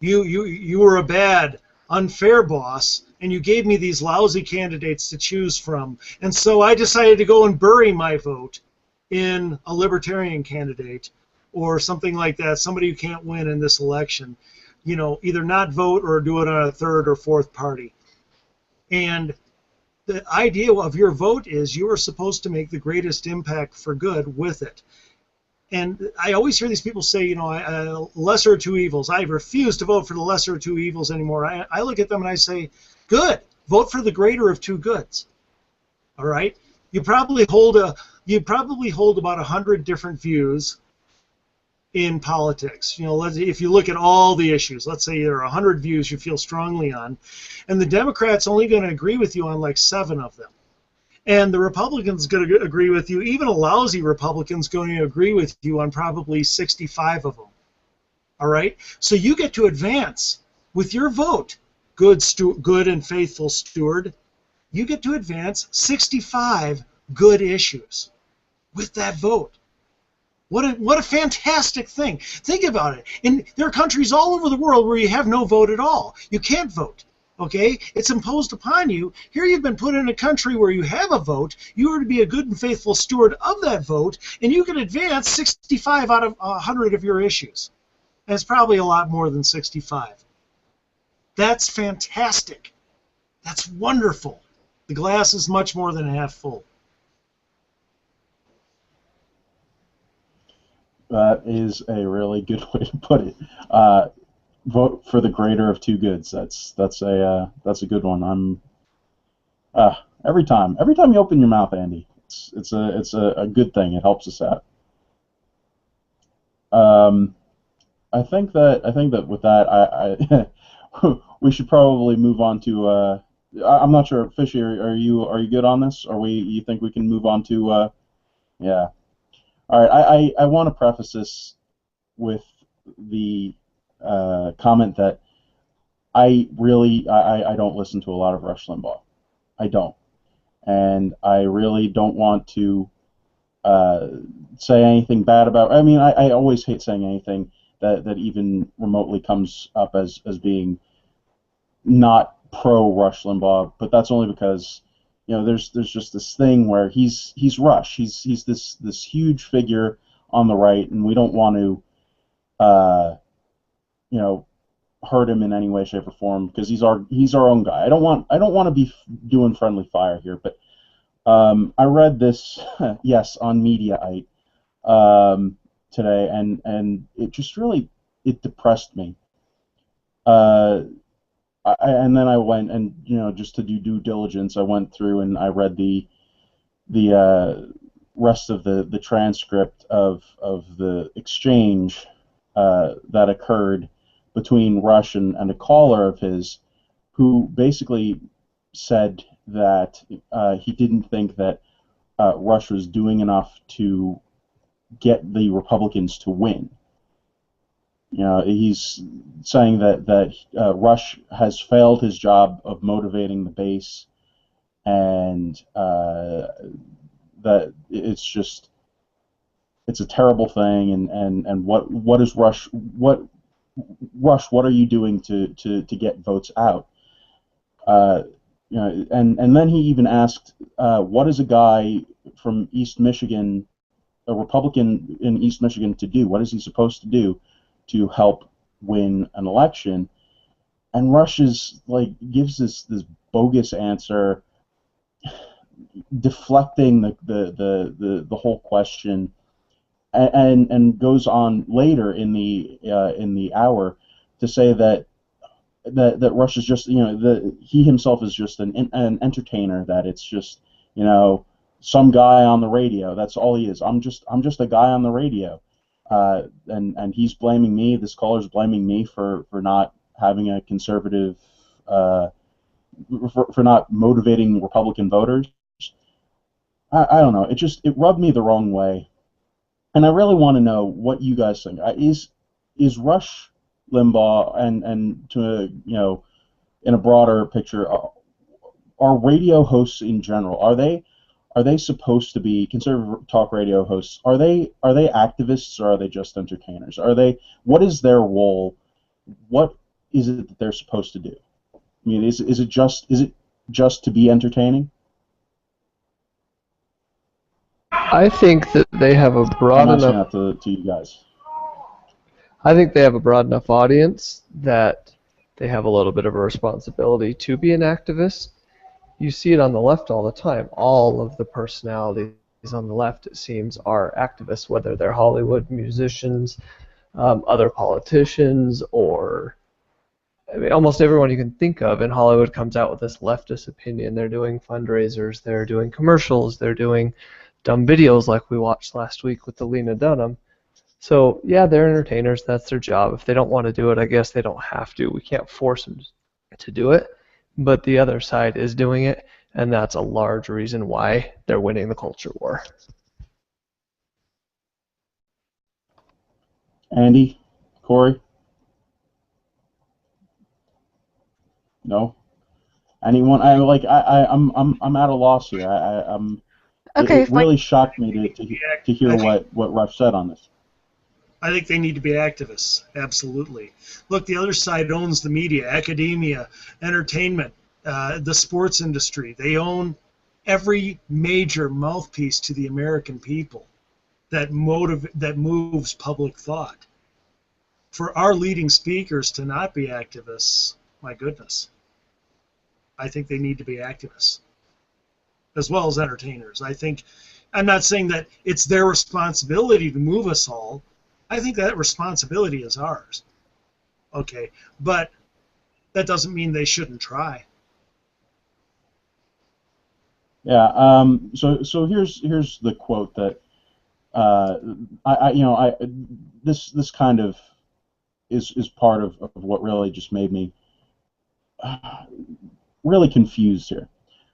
you were a bad, unfair boss, and you gave me these lousy candidates to choose from, and so I decided to go and bury my vote in a libertarian candidate or something like that, somebody who can't win in this election. Either not vote or do it on a third or fourth party. And the idea of your vote is you are supposed to make the greatest impact for good with it. And I always hear these people say, lesser of two evils. I refuse to vote for the lesser of two evils anymore. I look at them and I say, good, vote for the greater of two goods. All right? You probably hold about 100 different views in politics. If you look at all the issues, let's say there are 100 views you feel strongly on, and the Democrats only going to agree with you on like 7 of them. And the Republicans going to agree with you, even a lousy Republican's going to agree with you on probably 65 of them. All right? So you get to advance with your vote, good and faithful steward, you get to advance 65 good issues with that vote. What a fantastic thing. Think about it. And there are countries all over the world where you have no vote at all. You can't vote. Okay? It's imposed upon you. Here you've been put in a country where you have a vote. You are to be a good and faithful steward of that vote, and you can advance 65 out of 100 of your issues. And it's probably a lot more than 65. That's fantastic. That's wonderful. The glass is much more than half full. That is a really good way to put it. Vote for the greater of two goods. That's a good one. Every time you open your mouth, Andy, it's a good thing. It helps us out. I think that with that, we should probably move on to. I'm not sure, Fishy. Are you good on this? You think we can move on to? Yeah. All right, I want to preface this with the comment that I don't listen to a lot of Rush Limbaugh. I don't. And I really don't want to say anything bad about. I mean, I always hate saying anything that even remotely comes up as being not pro Rush Limbaugh, but that's only because there's just this thing where he's Rush. He's this huge figure on the right, and we don't want to hurt him in any way, shape, or form because he's our own guy. I don't want to be doing friendly fire here, but I read this yes on Mediaite today, and it just really depressed me. And then I went and just to do due diligence, I went through and I read the rest of the transcript of the exchange that occurred between Rush and a caller of his, who basically said that he didn't think that Rush was doing enough to get the Republicans to win. He's saying that Rush has failed his job of motivating the base, and that it's a terrible thing. And what is Rush? What are you doing to get votes out? And then he even asked, what is a guy from East Michigan, a Republican in East Michigan, to do? What is he supposed to do to help win an election? And Rush gives this bogus answer, deflecting the whole question, and goes on later in the hour to say that Rush is just he himself is just an entertainer, that it's just some guy on the radio. That's all he is. I'm just a guy on the radio. and he's blaming me. This caller's blaming me for not having a conservative, for not motivating Republican voters. I don't know. It rubbed me the wrong way, and I really want to know what you guys think. Is Rush Limbaugh and to in a broader picture, are radio hosts in general, are they supposed to be conservative talk radio hosts? Are they activists, or are they just entertainers? What is their role? What is it that they're supposed to do? I mean, is it just to be entertaining? I think that they have a I'm broad asking enough. that to you guys. I think they have a broad enough audience that they have a little bit of a responsibility to be an activist. You see it on the left all the time. All of the personalities on the left, it seems, are activists, whether they're Hollywood musicians, other politicians, or I mean, almost everyone you can think of in Hollywood comes out with this leftist opinion. They're doing fundraisers, they're doing commercials, they're doing dumb videos like we watched last week with the Lena Dunham. So, yeah, they're entertainers. That's their job. If they don't want to do it, I guess they don't have to. We can't force them to do it. But the other side is doing it, and that's a large reason why they're winning the culture war. Andy, Corey, no. Anyone? I'm at a loss here. Okay, It really shocked me to hear what Rush said on this. I think they need to be activists, absolutely. Look, the other side owns the media, academia, entertainment, the sports industry. They own every major mouthpiece to the American people that moves public thought. For our leading speakers to not be activists, my goodness, I think they need to be activists as well as entertainers. I'm not saying that it's their responsibility to move us all. I think that responsibility is ours. Okay, but that doesn't mean they shouldn't try. Yeah. So here's the quote that this kind of is part of what really just made me really confused here.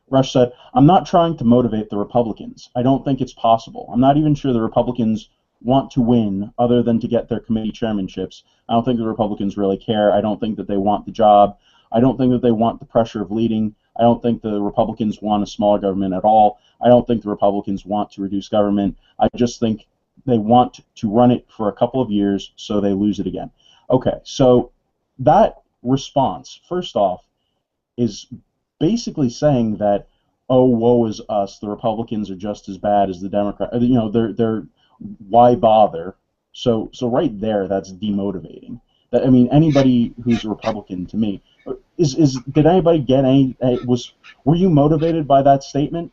Rush said, "I'm not trying to motivate the Republicans. I don't think it's possible. I'm not even sure the Republicans want to win other than to get their committee chairmanships. I don't think the Republicans really care. I don't think that they want the job. I don't think that they want the pressure of leading. I don't think the Republicans want a smaller government at all. I don't think the Republicans want to reduce government. I just think they want to run it for a couple of years so they lose it again." Okay, so that response, first off, is basically saying that, oh, woe is us, the Republicans are just as bad as the Democrats. They're why bother? So right there, that's demotivating. That, I mean, anybody who's a Republican, to me, did anybody get were you motivated by that statement?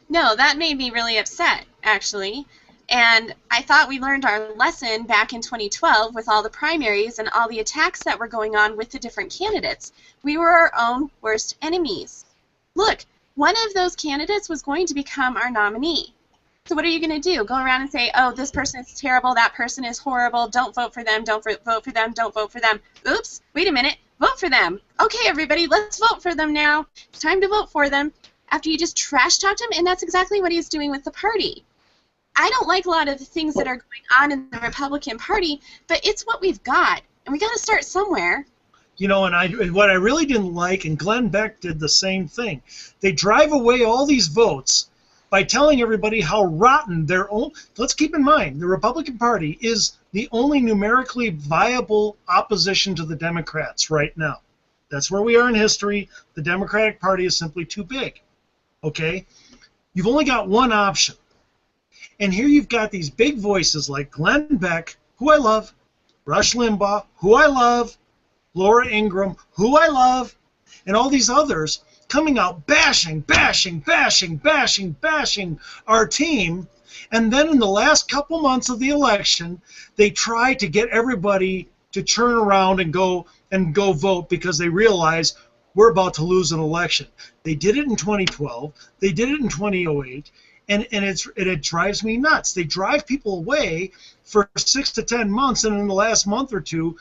No, that made me really upset, actually. And I thought we learned our lesson back in 2012 with all the primaries and all the attacks that were going on with the different candidates. We were our own worst enemies. Look, one of those candidates was going to become our nominee. So what are you going to do? Go around and say, oh, this person is terrible, that person is horrible, don't vote for them, don't vote for them, don't vote for them. Oops, wait a minute, vote for them. Okay, everybody, let's vote for them now. It's time to vote for them after you just trash-talked him, and that's exactly what he's doing with the party. I don't like a lot of the things that are going on in the Republican Party, but it's what we've got, and we got to start somewhere. And what I really didn't like, and Glenn Beck did the same thing, they drive away all these votes by telling everybody how rotten their own. Let's keep in mind, the Republican Party is the only numerically viable opposition to the Democrats right now. That's where we are in history. The Democratic Party is simply too big. Okay? You've only got one option. And here you've got these big voices like Glenn Beck, who I love, Rush Limbaugh, who I love, Laura Ingraham, who I love, and all these others coming out bashing our team. And then in the last couple months of the election, they try to get everybody to turn around and go vote because they realize we're about to lose an election. They did it in 2012. They did it in 2008. and it drives me nuts. They drive people away for 6 to 10 months, and in the last month or two,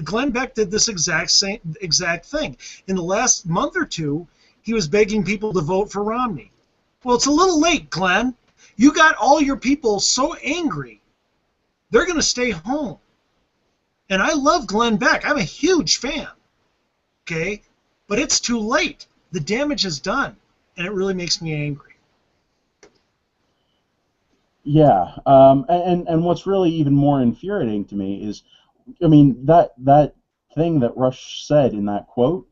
Glenn Beck did this exact thing. In the last month or two, he was begging people to vote for Romney. Well, it's a little late, Glenn. You got all your people so angry, they're going to stay home. And I love Glenn Beck. I'm a huge fan. Okay? But it's too late. The damage is done, and it really makes me angry. Yeah, and what's really even more infuriating to me is, I mean, that thing that Rush said in that quote,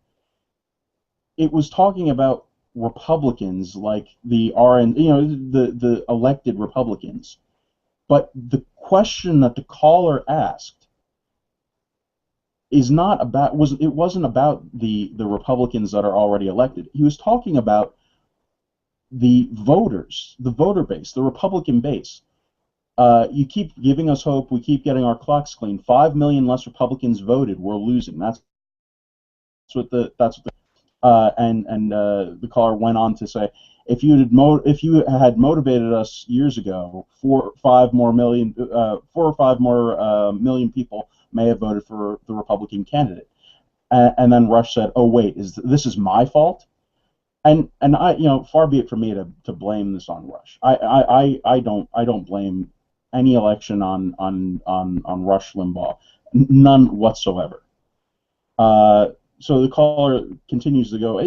it was talking about Republicans, like the the elected Republicans. But the question that the caller asked is not about it wasn't about the Republicans that are already elected. He was talking about the voters, the voter base, the Republican base. You keep giving us hope. We keep getting our clocks clean. 5 million less Republicans voted. We're losing. The caller went on to say, if you had motivated us years ago, 4 or 5 more million people may have voted for the Republican candidate. And then Rush said, "Oh wait, this is my fault?" And I, far be it from me to blame this on Rush. I don't blame any election on Rush Limbaugh, none whatsoever. So the caller continues to go.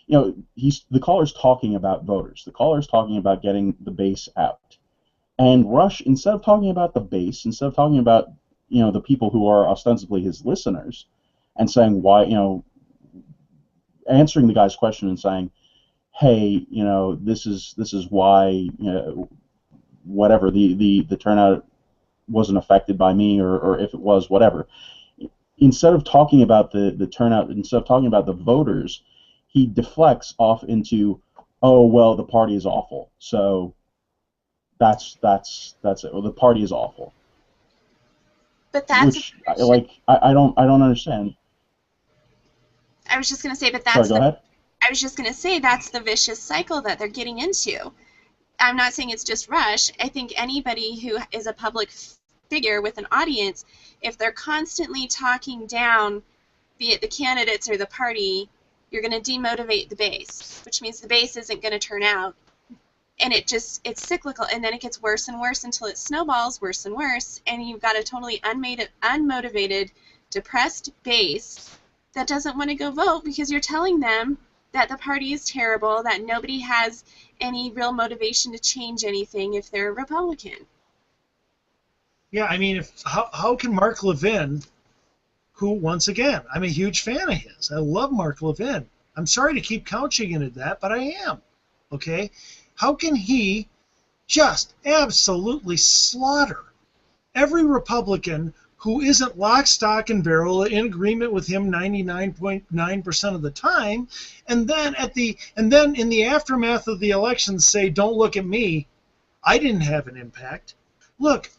The caller's talking about voters. The caller's talking about getting the base out. And Rush, instead of talking about the base, instead of talking about the people who are ostensibly his listeners, and saying why, answering the guy's question and saying, hey, this is why, whatever the turnout wasn't affected by me, or if it was, whatever. Instead of talking about the turnout, instead of talking about the voters, he deflects off into, oh well, the party is awful. So that's it. Well, the party is awful. But that's which, I don't understand. I was just going to say, but Sorry, go ahead. I was just going to say that's the vicious cycle that they're getting into. I'm not saying it's just Rush. I think anybody who is a public figure with an audience, if they're constantly talking down, be it the candidates or the party, you're going to demotivate the base, which means the base isn't going to turn out. And it's cyclical, and then it gets worse and worse until it snowballs worse and worse, and you've got a totally unmotivated, depressed base that doesn't want to go vote because you're telling them that the party is terrible, that nobody has any real motivation to change anything if they're a Republican. Yeah, I mean, how can Mark Levin, who, once again, I'm a huge fan of his. I love Mark Levin. I'm sorry to keep couching into that, but I am. Okay? How can he just absolutely slaughter every Republican who isn't lock, stock, and barrel in agreement with him 99.9% of the time, and then in the aftermath of the election say, "Don't look at me, I didn't have an impact"? Look,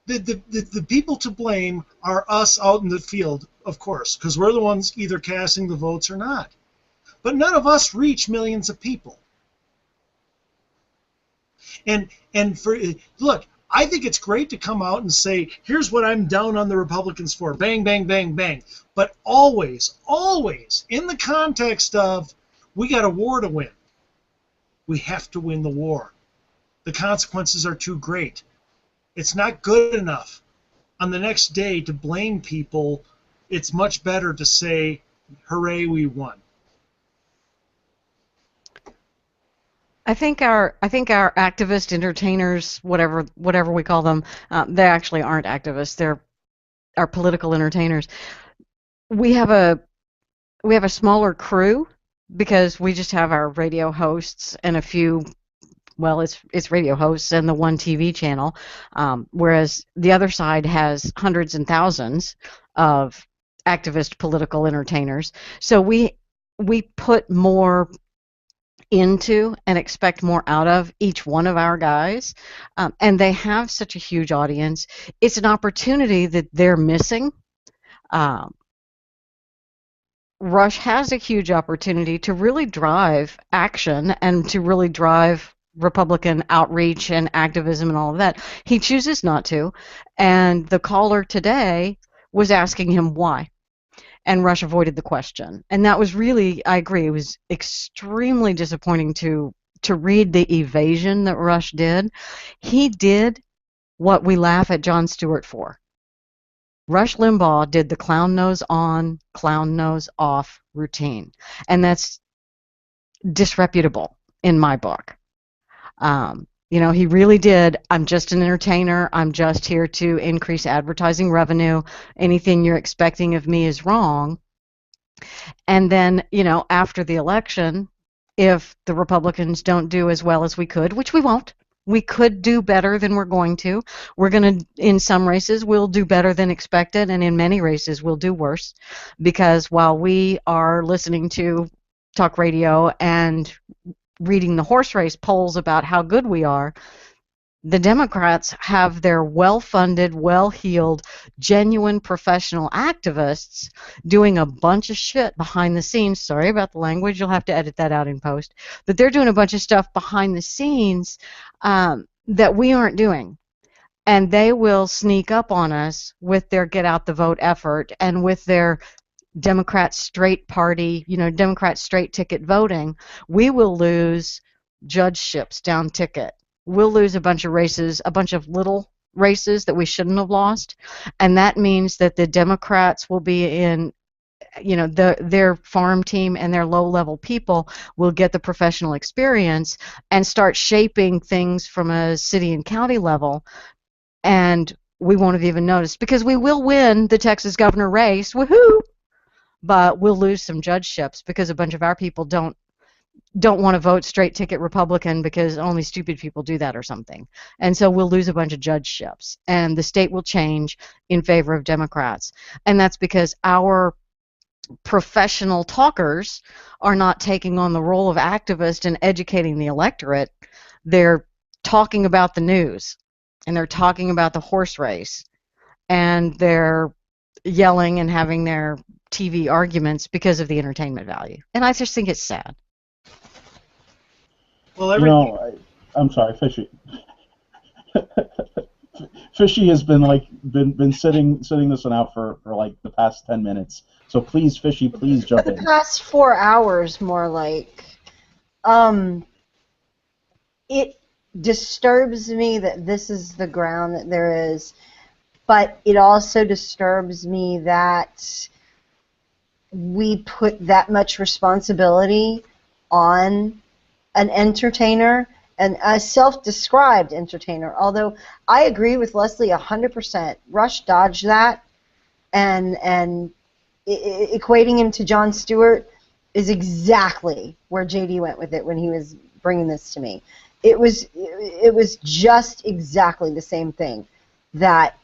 the people to blame are us out in the field, of course, because we're the ones either casting the votes or not. But none of us reach millions of people. And look, I think it's great to come out and say, here's what I'm down on the Republicans for. Bang, bang, bang, bang. But always, always in the context of, we got a war to win. We have to win the war. The consequences are too great. It's not good enough on the next day to blame people. It's much better to say, hooray, we won. I think our activist entertainers, whatever we call them, they actually aren't activists. They're our political entertainers. We have a smaller crew because we just have our radio hosts and a few. Well, it's radio hosts and the one TV channel, whereas the other side has hundreds and thousands of activist political entertainers. So we put more into and expect more out of each one of our guys, and they have such a huge audience. It's an opportunity that they're missing. Rush has a huge opportunity to really drive action and to really drive Republican outreach and activism and all of that. He chooses not to. And the caller today was asking him why. And Rush avoided the question. And that was really, I agree, it was extremely disappointing to read the evasion that Rush did. He did what we laugh at Jon Stewart for. Rush Limbaugh did the clown nose on, clown nose off routine. And that's disreputable in my book. He really did. I'm just an entertainer. I'm just here to increase advertising revenue. Anything you're expecting of me is wrong. And then, after the election, if the Republicans don't do as well as we could, which we won't, we could do better than we're going to. We're going to, in some races, we'll do better than expected, and in many races, we'll do worse. Because while we are listening to talk radio and reading the horse race polls about how good we are, the Democrats have their well-funded, well-heeled, genuine professional activists doing a bunch of shit behind the scenes. Sorry about the language. You'll have to edit that out in post. But they're doing a bunch of stuff behind the scenes that we aren't doing. And they will sneak up on us with their get out the vote effort and with their Democrat straight party, Democrat straight ticket voting. We will lose judgeships down ticket. We'll lose a bunch of races, a bunch of little races that we shouldn't have lost. And that means that the Democrats will be in, their farm team and their low-level people will get the professional experience and start shaping things from a city and county level. And we won't have even noticed because we will win the Texas governor race. Woohoo! But we'll lose some judgeships because a bunch of our people don't want to vote straight ticket Republican because only stupid people do that or something. And so we'll lose a bunch of judgeships, and the state will change in favor of Democrats. And that's because our professional talkers are not taking on the role of activist and educating the electorate. They're talking about the news, and they're talking about the horse race, and they're yelling and having their TV arguments because of the entertainment value. And I just think it's sad. Well, I'm sorry, Fishy. Fishy has been sitting this one out for like the past 10 minutes. So please, Fishy, please jump in. The past 4 hours, more like. It disturbs me that this is the ground that there is, but it also disturbs me that we put that much responsibility on an entertainer, and a self-described entertainer, although I agree with Leslie 100%. Rush dodged that, and equating him to Jon Stewart is exactly where JD went with it when he was bringing this to me. It was just exactly the same thing that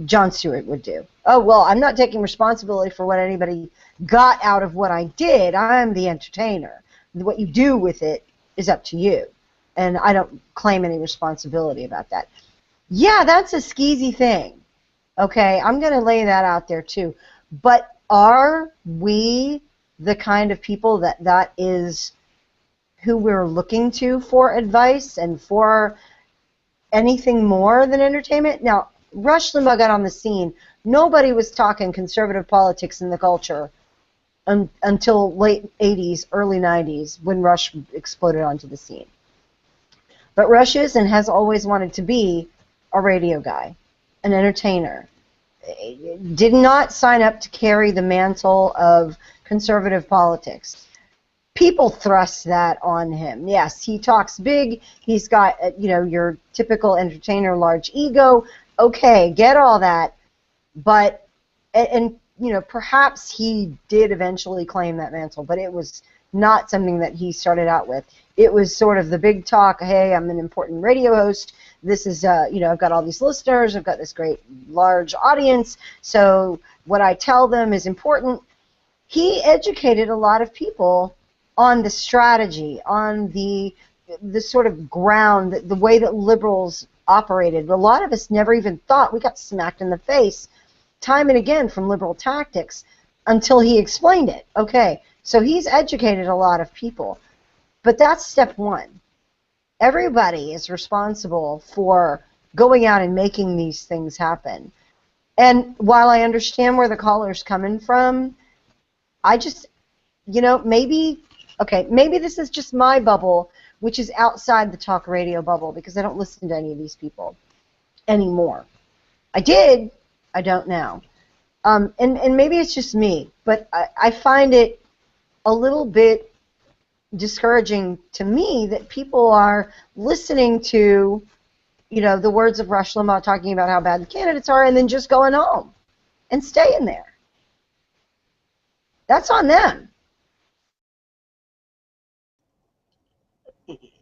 Jon Stewart would do. Oh, well, I'm not taking responsibility for what anybody got out of what I did. I'm the entertainer. What you do with it is up to you. And I don't claim any responsibility about that. Yeah, that's a skeezy thing. Okay, I'm going to lay that out there too. But are we the kind of people that is who we're looking to for advice and for anything more than entertainment? Now, Rush Limbaugh got on the scene. Nobody was talking conservative politics in the culture until late 80s, early 90s, when Rush exploded onto the scene. But Rush is and has always wanted to be a radio guy, an entertainer. Did not sign up to carry the mantle of conservative politics. People thrust that on him. Yes, he talks big. He's got, your typical entertainer, large ego. Okay, get all that. But, and perhaps he did eventually claim that mantle, but it was not something that he started out with. It was sort of the big talk, hey, I'm an important radio host. This is, I've got all these listeners. I've got this great large audience. So what I tell them is important. He educated a lot of people on the strategy, on the sort of ground, the way that liberals operated. A lot of us never even thought. We got smacked in the face time and again from liberal tactics until he explained it. Okay, so he's educated a lot of people. But that's step one. Everybody is responsible for going out and making these things happen. And while I understand where the caller's coming from, I just, maybe, okay, maybe this is just my bubble, which is outside the talk radio bubble, because I don't listen to any of these people anymore. I did, I don't now. And maybe it's just me, but I find it a little bit discouraging to me that people are listening to, the words of Rush Limbaugh talking about how bad the candidates are and then just going home and staying there. That's on them.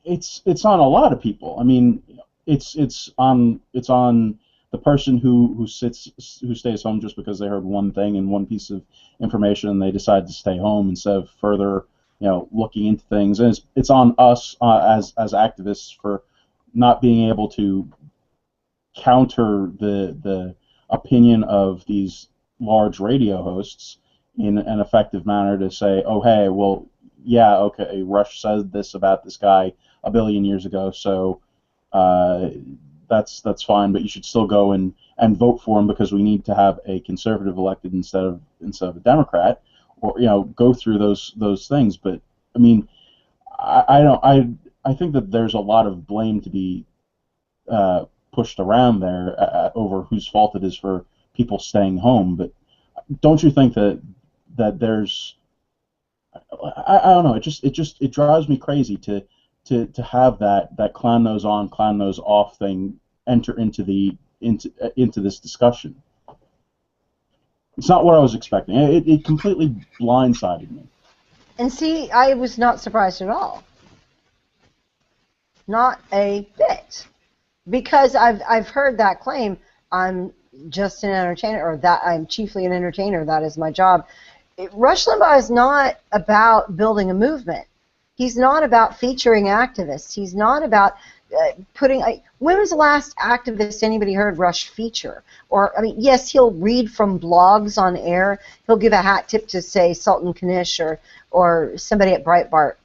It's on a lot of people. I mean, it's on the person who stays home just because they heard one thing and one piece of information and they decide to stay home instead of further looking into things. And it's on us as activists for not being able to counter the opinion of these large radio hosts in an effective manner to say, oh hey, well yeah, okay, Rush said this about this guy a billion years ago, so that's fine, but you should still go and vote for him because we need to have a conservative elected instead of a Democrat, or go through those things. But I mean, I think that there's a lot of blame to be pushed around there over whose fault it is for people staying home. But don't you think that there's I don't know, it drives me crazy to have that clown nose on, clown nose off thing enter into this discussion. It's not what I was expecting. It completely blindsided me. And see, I was not surprised at all. Not a bit. Because I've heard that claim, I'm just an entertainer, or that I'm chiefly an entertainer, that is my job. Rush Limbaugh is not about building a movement. He's not about featuring activists. He's not about putting. When was the last activist anybody heard Rush feature? Or, I mean, yes, he'll read from blogs on air. He'll give a hat tip to, say, Sultan Kanish or somebody at Breitbart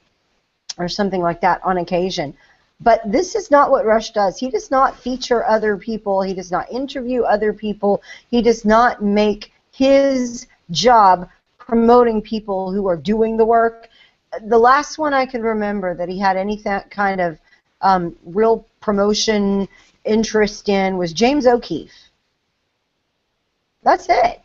or something like that on occasion. But this is not what Rush does. He does not feature other people. He does not interview other people. He does not make his job promoting people who are doing the work. The last one I can remember that he had any kind of real promotion interest in was James O'Keefe. That's it.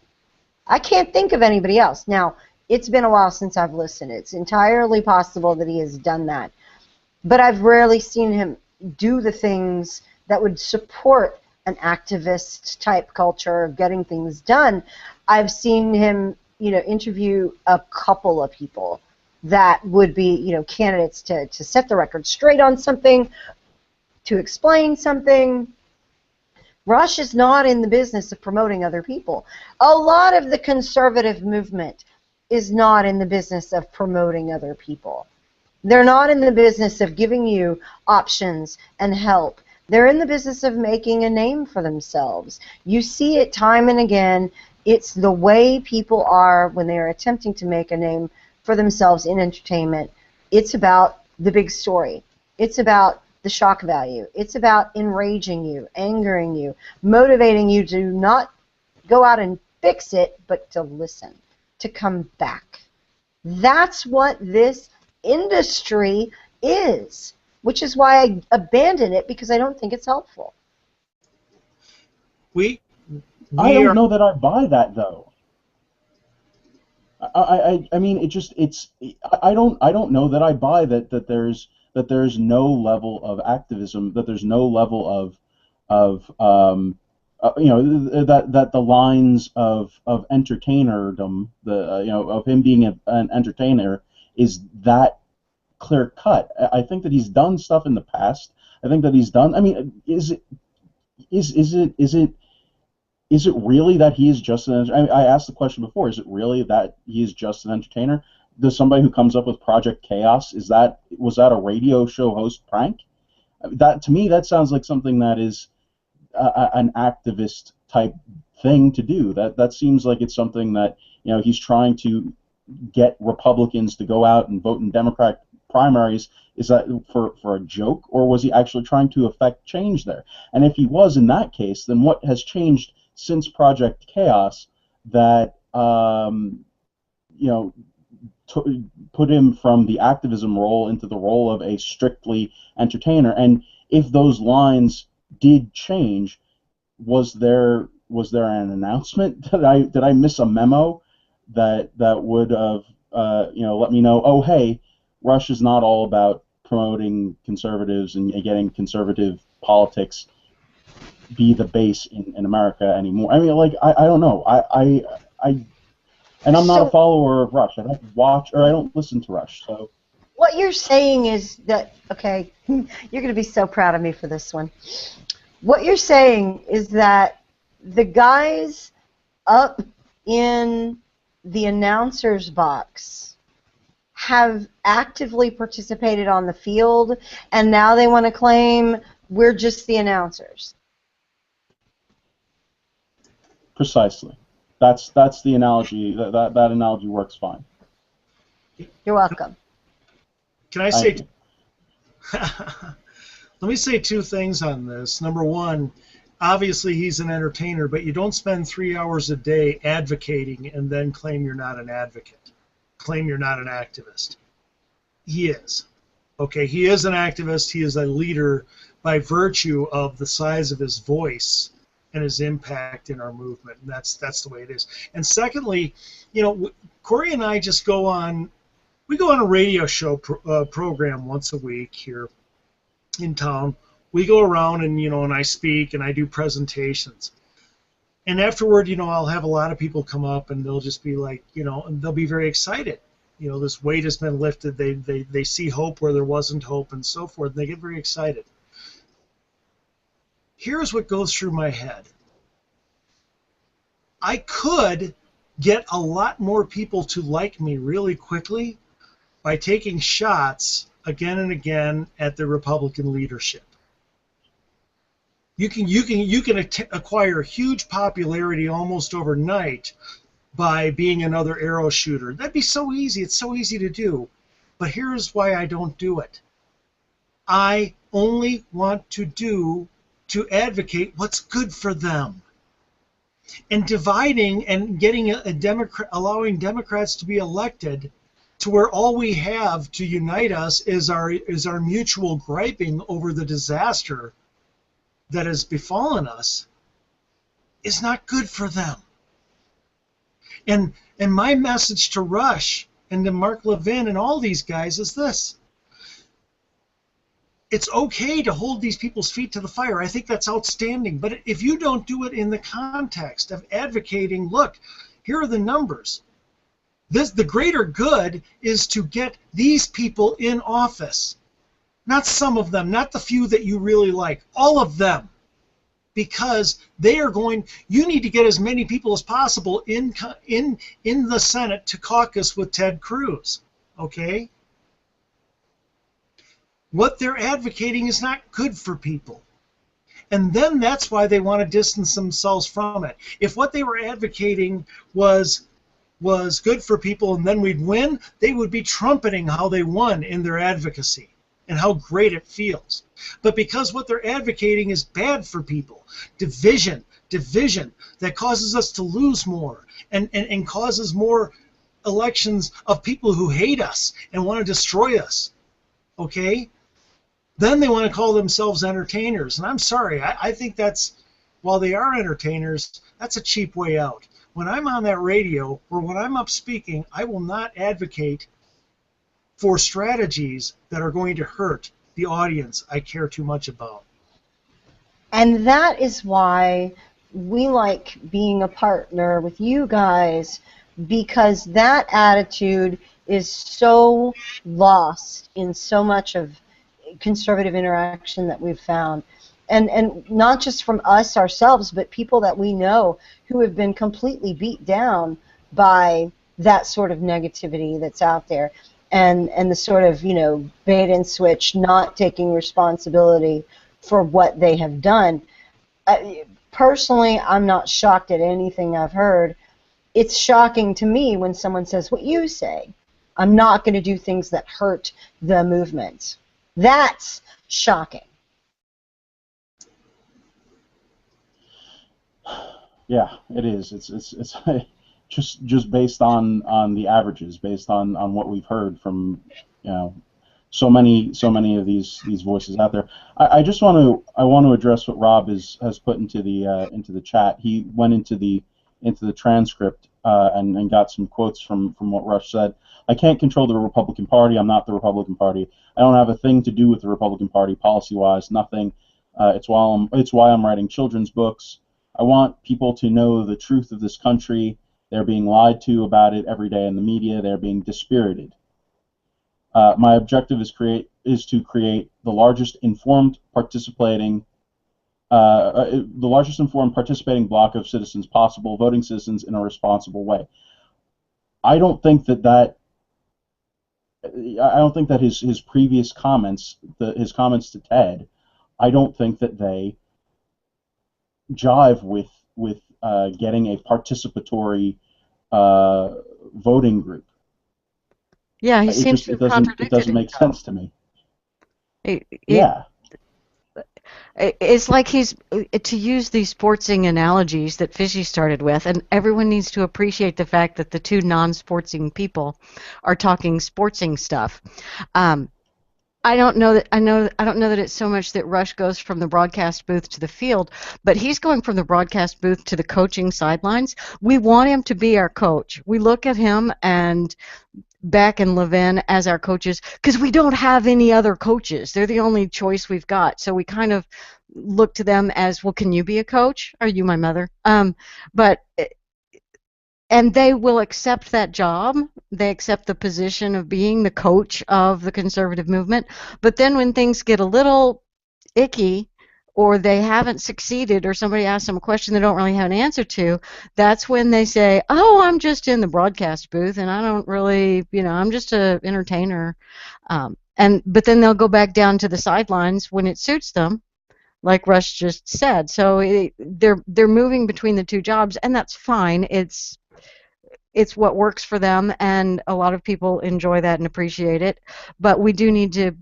I can't think of anybody else. Now, it's been a while since I've listened. It's entirely possible that he has done that. But I've rarely seen him do the things that would support an activist type culture of getting things done. I've seen him, interview a couple of people that would be, candidates to set the record straight on something, to explain something. Rush is not in the business of promoting other people. A lot of the conservative movement is not in the business of promoting other people. They're not in the business of giving you options and help. They're in the business of making a name for themselves. You see it time and again. It's the way people are when they're attempting to make a name for themselves in entertainment. It's about the big story. It's about the shock value. It's about enraging you, angering you, motivating you to not go out and fix it, but to listen, to come back. That's what this industry is, which is why I abandon it, because I don't think it's helpful. I don't know that I buy that though. I mean, I don't know that I buy that there's no level of activism, that there's no level of that the lines of entertainerdom, of him being an entertainer, is that clear cut. I think that he's done stuff in the past. I think that he's done. I mean, is it really that he is just an? I asked the question before. Is it really that he is just an entertainer? Does somebody who comes up with Project Chaos, was that a radio show host prank? That, to me, that sounds like something that is an activist type thing to do. That seems like it's something that he's trying to get Republicans to go out and vote in Democrat primaries, is that for a joke, or was he actually trying to affect change there? And if he was in that case, then what has changed since Project Chaos that you know put him from the activism role into the role of a strictly entertainer? And if those lines did change, was there an announcement? Did I miss a memo that would have let me know? Oh, hey, Rush is not all about promoting conservatives and getting conservative politics be the base in America anymore. I mean, like I don't know. And I'm not a So follower of Rush. I don't watch or I don't listen to Rush. So what you're saying is that, okay, you're going to be so proud of me for this one. What you're saying is that the guys up in the announcer's box have actively participated on the field, and now they want to claim we're just the announcers. precisely, that's the analogy. That analogy works fine. You're welcome. Can I Thank say? you. Let me say two things on this. Number one, obviously he's an entertainer, but you don't spend 3 hours a day advocating and then claim you're not an advocate, claim you're not an activist. He is. Okay, he is an activist. He is a leader by virtue of the size of his voice and his impact in our movement. And that's the way it is. And secondly, Corey and I just go on. We go on a radio show program once a week here in town. We go around and I speak and I do presentations. And afterward, I'll have a lot of people come up and they'll just be like, and they'll be very excited. This weight has been lifted. They see hope where there wasn't hope and so forth. And they get very excited. Here's what goes through my head. I could get a lot more people to like me really quickly by taking shots again and again at the Republican leadership. You can acquire huge popularity almost overnight by being another arrow shooter. That'd be so easy. It's so easy to do. But here's why I don't do it. I only want to advocate what's good for them. And dividing and getting allowing Democrats to be elected to where all we have to unite us is our mutual griping over the disaster that has befallen us is not good for them. And my message to Rush and to Mark Levin and all these guys is this. It's okay to hold these people's feet to the fire. I think that's outstanding. But if you don't do it in the context of advocating, look, here are the numbers. The greater good is to get these people in office. Not some of them, not the few that you really like, all of them. Because you need to get as many people as possible in the Senate to caucus with Ted Cruz, okay? What they're advocating is not good for people. And then that's why they want to distance themselves from it. If what they were advocating was good for people and then we'd win, they would be trumpeting how they won in their advocacy and how great it feels. But because what they're advocating is bad for people, division that causes us to lose more and causes more elections of people who hate us and want to destroy us, okay? Then they want to call themselves entertainers. And I'm sorry, I think while they are entertainers, that's a cheap way out. When I'm on that radio or when I'm up speaking, I will not advocate for strategies that are going to hurt the audience I care too much about. And that is why we like being a partner with you guys, because that attitude is so lost in so much of conservative interaction that we've found. And not just from us ourselves, but people that we know who have been completely beat down by that sort of negativity that's out there. And the sort of, bait and switch, not taking responsibility for what they have done. Personally, I'm not shocked at anything I've heard. It's shocking to me when someone says what you say. I'm not going to do things that hurt the movement. That's shocking. Yeah, it is. It's just based on the averages, based on what we've heard from, you know, so many of these voices out there. I want to address what Rob has put into the chat. He went into the transcript and got some quotes from what Rush said. I can't control the Republican Party. I'm not the Republican Party. I don't have a thing to do with the Republican Party policy-wise. Nothing. It's why I'm writing children's books. I want people to know the truth of this country. They're being lied to about it every day in the media. They're being dispirited. My objective is to create the largest informed participating bloc of citizens possible, voting citizens in a responsible way. I don't think that his previous comments, his comments to Ted, I don't think that they jive with getting a participatory voting group. Yeah, he It seems just to it have doesn't it contradicted doesn't make himself. sense to me. It, it, Yeah. It's like he's, to use these sportsing analogies that Fishy started with, and everyone needs to appreciate the fact that the two non-sportsing people are talking sportsing stuff. I don't know that I don't know that it's so much that Rush goes from the broadcast booth to the field, but he's going from the broadcast booth to the coaching sidelines. We want him to be our coach. We look at him and Beck and Levin as our coaches because we don't have any other coaches. They're the only choice we've got. So we kind of look to them as, well, can you be a coach? Are you my mother? But and they will accept that job. They accept the position of being the coach of the conservative movement. But then when things get a little icky, or they haven't succeeded, or somebody asks them a question they don't really have an answer to, that's when they say, oh, I'm just in the broadcast booth and I don't really, I'm just an entertainer. But then they'll go back down to the sidelines when it suits them, like Rush just said. So they're moving between the two jobs, and that's fine. It's what works for them, and a lot of people enjoy that and appreciate it. But we do need to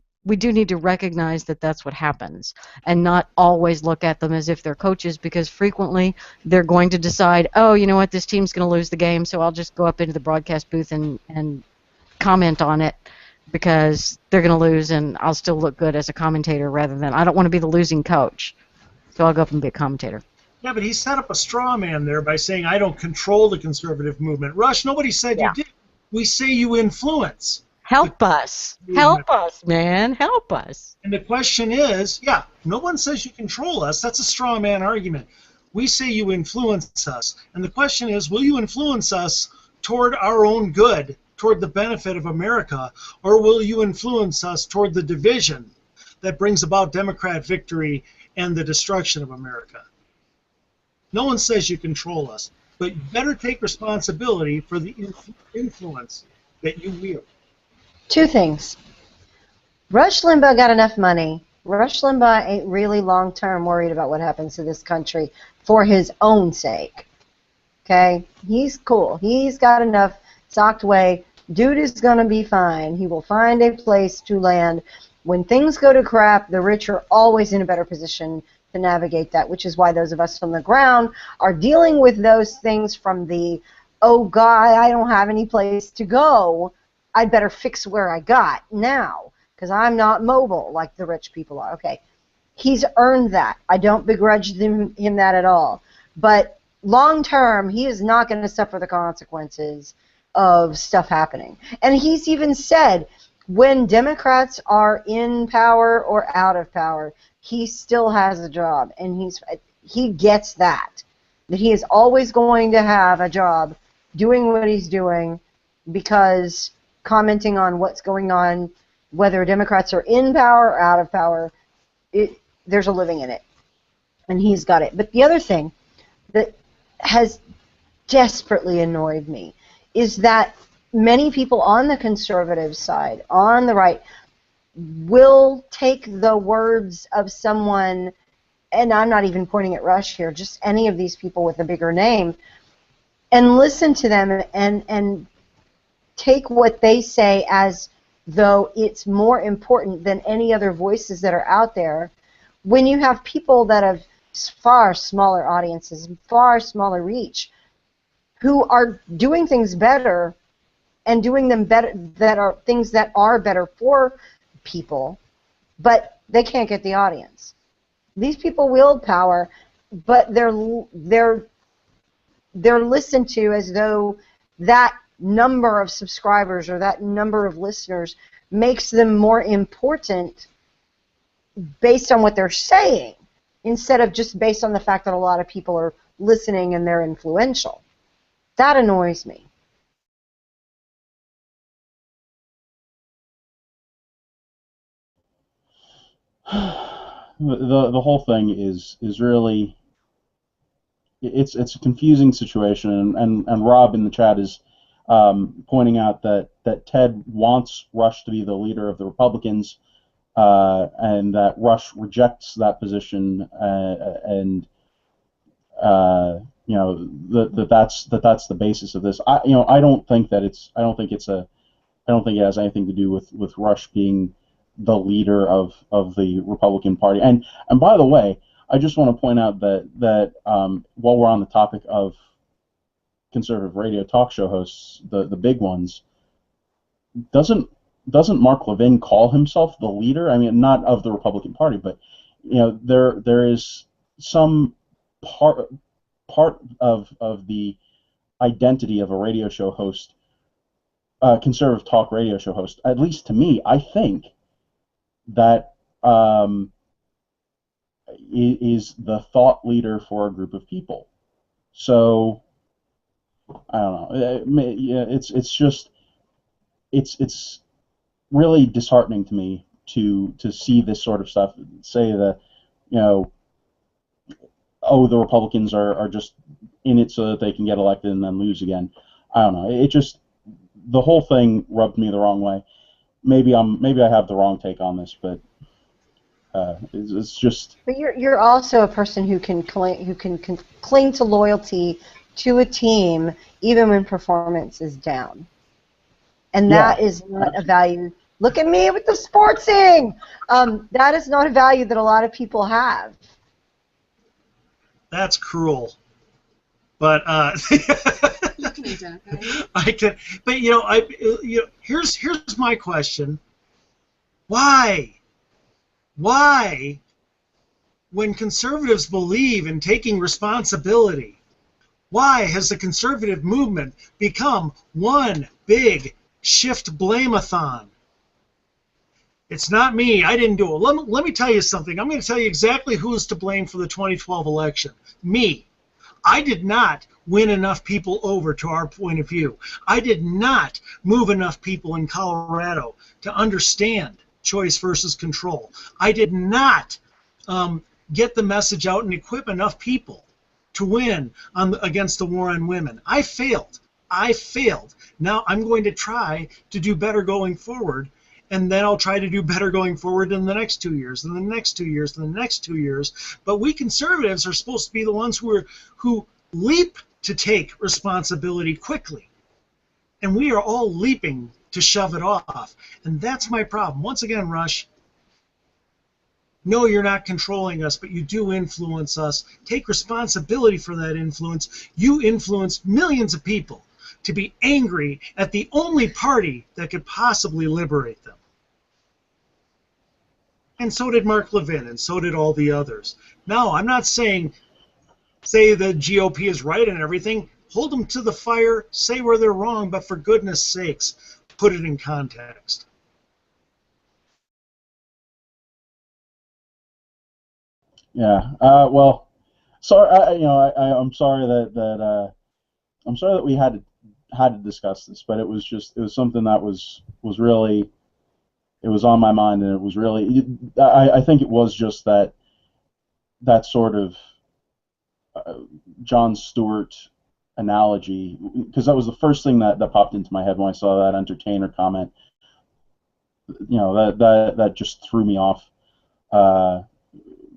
recognize that that's what happens, and not always look at them as if they're coaches, because frequently they're going to decide, oh, you know what, this team's going to lose the game, so I'll just go up into the broadcast booth and comment on it because they're going to lose, and I'll still look good as a commentator rather than, I don't want to be the losing coach, so I'll go up and be a commentator. Yeah, but he set up a straw man there by saying, I don't control the conservative movement. Rush, nobody said you did. We say you influence. Help us. Help us, man. Help us. And the question is, no one says you control us. That's a straw man argument. We say you influence us. And the question is, will you influence us toward our own good, toward the benefit of America, or will you influence us toward the division that brings about Democrat victory and the destruction of America? No one says you control us, but you better take responsibility for the influence that you wield. Two things. Rush Limbaugh got enough money. Rush Limbaugh ain't really long-term worried about what happens to this country for his own sake. Okay? He's cool. He's got enough socked away. Dude is going to be fine. He will find a place to land. When things go to crap, the rich are always in a better position to navigate that, which is why those of us on the ground are dealing with those things from the, oh God, I don't have any place to go. I'd better fix where I got now because I'm not mobile like the rich people are. Okay, he's earned that. I don't begrudge him that at all. But long term, he is not going to suffer the consequences of stuff happening. And he's even said, when Democrats are in power or out of power, he still has a job, and he gets that he is always going to have a job doing what he's doing, because commenting on what's going on, whether Democrats are in power or out of power, there's a living in it, and he's got it. But the other thing that has desperately annoyed me is that many people on the conservative side, on the right, will take the words of someone, and I'm not even pointing at Rush here, just any of these people with a bigger name, and listen to them and take what they say as though it's more important than any other voices that are out there, when you have people that have far smaller audiences, far smaller reach, who are doing things better and doing them better, that are things that are better for people, but they can't get the audience. These people wield power, but they're listened to as though that number of subscribers or that number of listeners makes them more important based on what they're saying, instead of just based on the fact that a lot of people are listening and they're influential. That annoys me. The whole thing is really, it's a confusing situation, and Rob in the chat is pointing out that Ted wants Rush to be the leader of the Republicans, and that Rush rejects that position, and you know, that's the basis of this. I don't think that I don't think it has anything to do with Rush being the leader of the Republican Party. And by the way, I just want to point out that while we're on the topic of conservative radio talk show hosts, the big ones, doesn't Mark Levin call himself the leader? I mean, not of the Republican Party, but there is some part of the identity of a radio show host, conservative talk radio show host, at least to me, I think that is the thought leader for a group of people. So I don't know. It's really disheartening to me to see this sort of stuff. Say that oh, the Republicans are just in it so that they can get elected and then lose again. I don't know. The whole thing rubbed me the wrong way. Maybe I have the wrong take on this, but it's just. But you're also a person who can cling to loyalty to a team even when performance is down, and that is not a value. Look at me with the sportsing. That is not a value that a lot of people have. That's cruel. But You can identify. I can. But here's my question. Why, when conservatives believe in taking responsibility, why has the conservative movement become one big shift blame-a-thon? It's not me. I didn't do it. Let me tell you something. I'm going to tell you exactly who is to blame for the 2012 election. Me. I did not win enough people over to our point of view. I did not move enough people in Colorado to understand choice versus control. I did not get the message out and equip enough people to win against the war on women. I failed. Now I'm going to try to do better going forward, and then I'll try to do better going forward in the next 2 years, and the next 2 years, and the next 2 years. But we conservatives are supposed to be the ones who leap to take responsibility quickly. And we are all leaping to shove it off. And that's my problem. Once again, Rush, no, you're not controlling us, but you do influence us. Take responsibility for that influence. You influence millions of people to be angry at the only party that could possibly liberate them. And so did Mark Levin, and so did all the others. Now, I'm not saying say the GOP is right and everything. Hold them to the fire, say where they're wrong, but for goodness sakes, put it in context. Yeah. Well, sorry. I'm sorry I'm sorry that we had to discuss this, but it was something that was really, it was on my mind, and it was really, I think it was just that sort of Jon Stewart analogy, because that was the first thing that popped into my head when I saw that entertainer comment. That just threw me off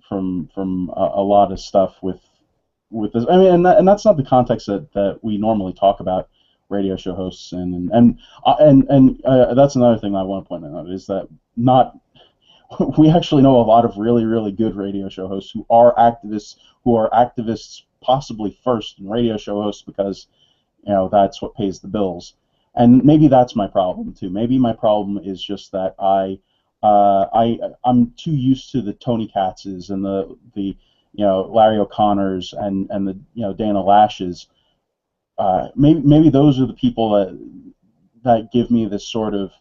from a lot of stuff with this. I mean, and that's not the context that we normally talk about radio show hosts in, and that's another thing I want to point out is that not we actually know a lot of really, really good radio show hosts who are activists possibly first in radio show hosts because that's what pays the bills. And maybe that's my problem too. Maybe my problem is just that I'm too used to the Tony Katz's and the Larry O'Connors and the Dana Lash's. Maybe those are the people that give me this sort of,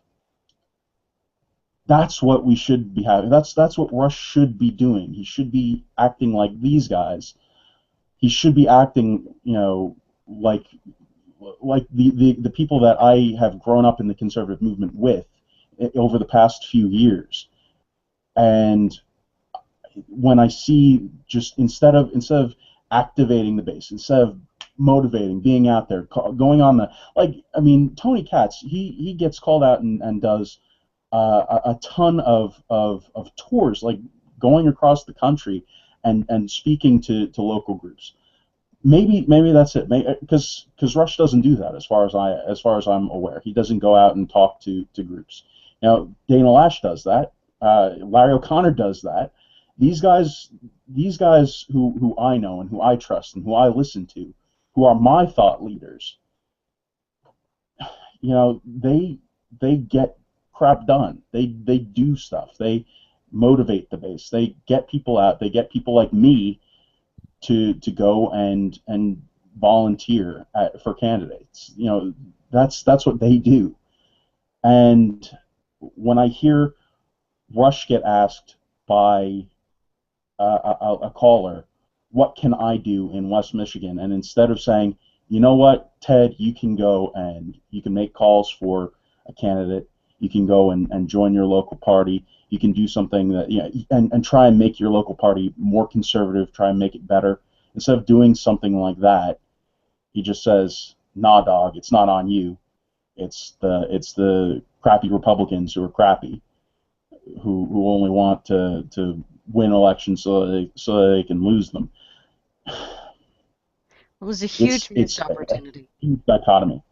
that's what we should be having. That's what Rush should be doing. He should be acting like these guys. He should be acting, like the people that I have grown up in the conservative movement with over the past few years. And when I see just instead of activating the base, instead of motivating, being out there, going on Tony Katz, he gets called out and does a ton of tours, like going across the country and speaking to local groups. Maybe that's it. Because Rush doesn't do that as far as I'm aware. He doesn't go out and talk to groups. Dana Lash does that. Larry O'Connor does that. These guys who I know and who I trust and who I listen to, who are my thought leaders, they get crap done. They do stuff. They motivate the base. They get people out. They get people like me to go and volunteer for candidates. That's what they do. And when I hear Rush get asked by a caller, what can I do in West Michigan? And instead of saying, you know what, Ted, you can go and you can make calls for a candidate, you can go and join your local party, you can do something that, and try and make your local party more conservative, try and make it better. Instead of doing something like that, he just says, nah, dog, it's not on you. It's the crappy Republicans who are crappy, who only want to win elections so they can lose them. It was a huge missed opportunity. A huge dichotomy.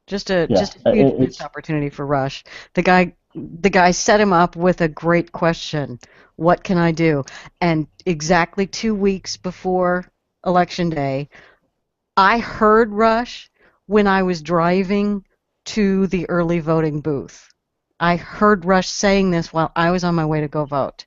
Just a huge missed opportunity for Rush. The guy set him up with a great question. What can I do? And exactly 2 weeks before Election Day, I heard Rush when I was driving to the early voting booth. I heard Rush saying this while I was on my way to go vote.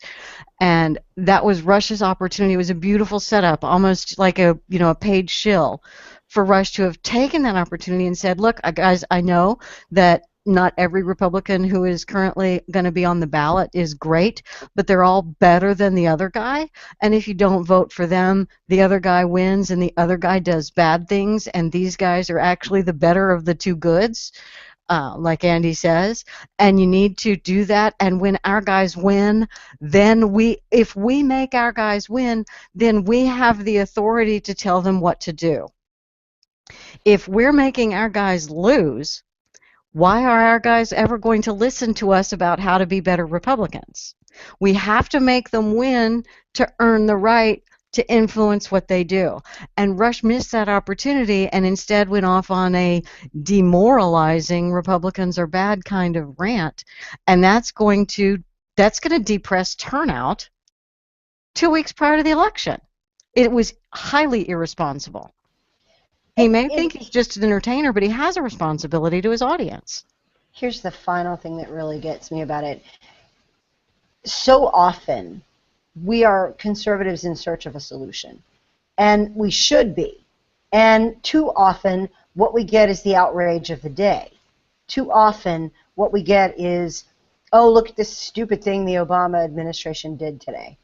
And that was Rush's opportunity. It was a beautiful setup, almost like a paid shill for Rush to have taken that opportunity and said, look, guys, I know that not every Republican who is currently going to be on the ballot is great, but they're all better than the other guy. And if you don't vote for them, the other guy wins and the other guy does bad things, and these guys are actually the better of the two goods. Like Andy says, and you need to do that. And when our guys win, then if we make our guys win, then we have the authority to tell them what to do. If we're making our guys lose, why are our guys ever going to listen to us about how to be better Republicans? We have to make them win to earn the right to influence what they do. And Rush missed that opportunity and instead went off on a demoralizing Republicans are bad kind of rant. And that's going to depress turnout 2 weeks prior to the election. It was highly irresponsible. He may think he's just an entertainer, but he has a responsibility to his audience. Here's the final thing that really gets me about it. So often, we are conservatives in search of a solution, and we should be. And too often, what we get is the outrage of the day. Too often, what we get is, oh, look at this stupid thing the Obama administration did today.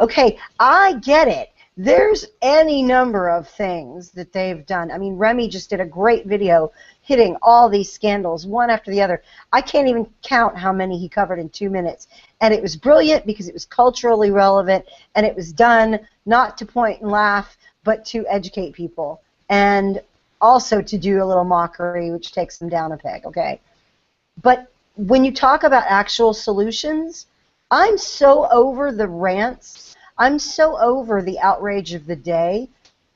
Okay, I get it. There's any number of things that they've done. I mean, Remy just did a great video hitting all these scandals, one after the other. I can't even count how many he covered in 2 minutes. And it was brilliant because it was culturally relevant, and it was done not to point and laugh, but to educate people, and also to do a little mockery, which takes them down a peg, okay? But when you talk about actual solutions, I'm so over the rants. I'm so over the outrage of the day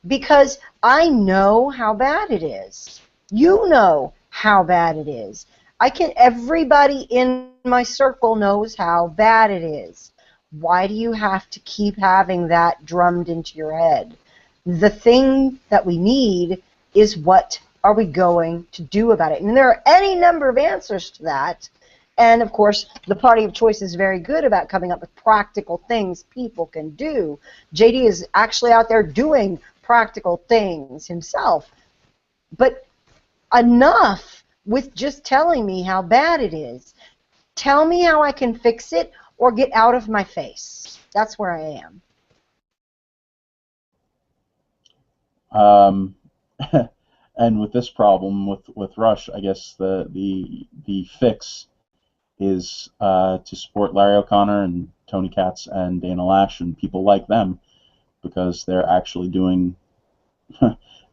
because I know how bad it is. You know how bad it is. Everybody in my circle knows how bad it is. Why do you have to keep having that drummed into your head? The thing that we need is, what are we going to do about it? And there are any number of answers to that. And of course, the party of choice is very good about coming up with practical things people can do. JD is actually out there doing practical things himself. But enough with just telling me how bad it is. Tell me how I can fix it, or get out of my face. That's where I am. And with this problem with Rush, I guess the fix is to support Larry O'Connor and Tony Katz and Dana Lash and people like them, because they're actually doing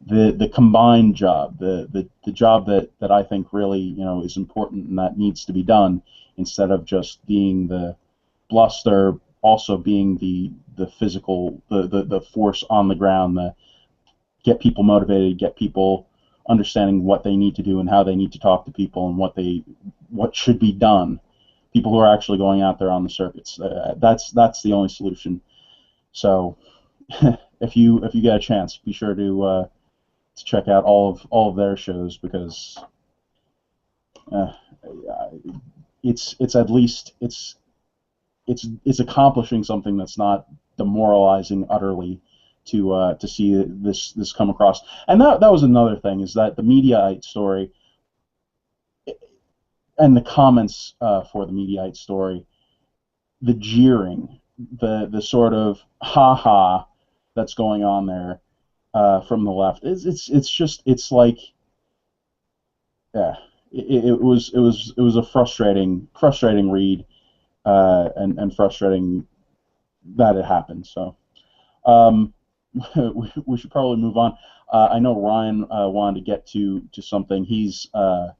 the combined job, the job that I think really is important and that needs to be done, instead of just being the bluster, also being the physical, the force on the ground, the get people motivated, get people understanding what they need to do and how they need to talk to people and what should be done. People who are actually going out there on the circuits. That's the only solution. So if you get a chance, be sure to check out all of their shows, because it's at least it's accomplishing something that's not demoralizing utterly to see this come across. And that was another thing, is that the Mediaite story and the comments for the Mediaite story, the jeering, the sort of ha-ha that's going on there from the left, it's like, yeah, it was a frustrating read, and frustrating that it happened. So we should probably move on. I know Ryan wanted to get to something. He's not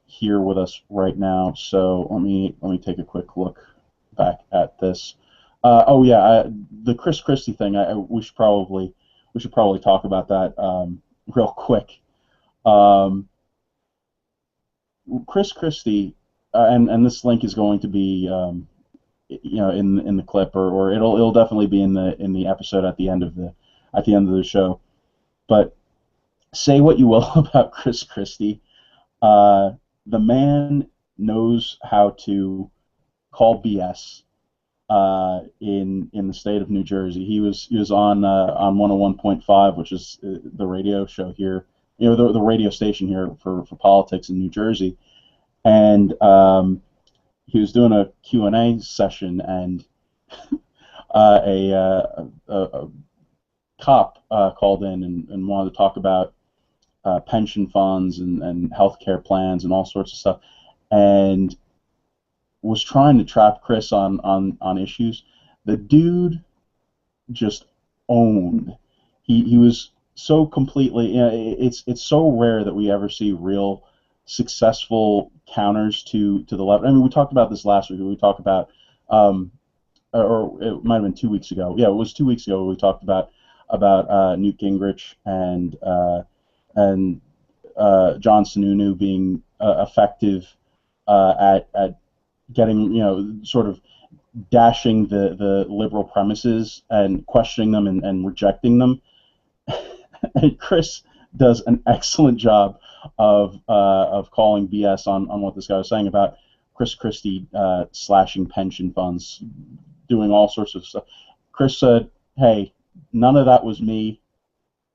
here with us right now, so let me take a quick look back at this. Oh yeah, the Chris Christie thing. We should probably talk about that real quick. Chris Christie, and this link is going to be in the clip, or it'll definitely be in the episode at the end of the show. But say what you will about Chris Christie, the man knows how to call BS in the state of New Jersey. He was on 101.5, which is the radio show here, the radio station here for politics in New Jersey, and he was doing a Q&A session, and a cop called in and wanted to talk about pension funds and healthcare plans and all sorts of stuff, and was trying to trap Chris on issues. The dude just owned. He was so completely. It's so rare that we ever see real successful counters to the left. I mean, we talked about this last week. We talked about, or it might have been 2 weeks ago. Yeah, it was 2 weeks ago. We talked about Newt Gingrich and John Sununu being effective at getting, sort of dashing the liberal premises and questioning them and rejecting them. And Chris does an excellent job of calling BS on what this guy was saying about Chris Christie slashing pension funds, doing all sorts of stuff. Chris said, "Hey, none of that was me.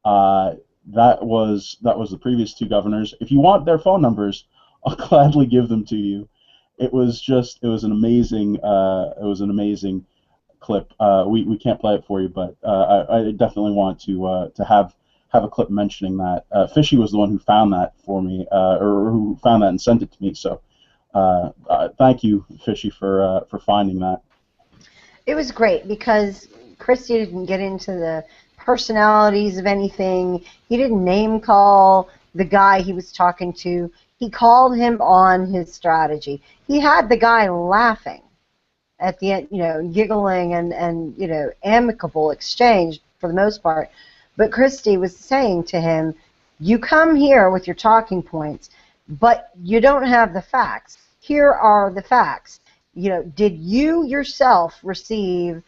That was the previous two governors. If you want their phone numbers, I'll gladly give them to you." It was an amazing clip. We can't play it for you, but I definitely want to have a clip mentioning that. Fishy was the one who found that for me, or who found that and sent it to me. So thank you, Fishy, for finding that. It was great because Christie didn't get into the personalities of anything. He didn't name call the guy he was talking to. He called him on his strategy. He had the guy laughing at the end, giggling and amicable exchange for the most part. But Christie was saying to him, You come here with your talking points, but you don't have the facts. Here are the facts. Did you yourself receive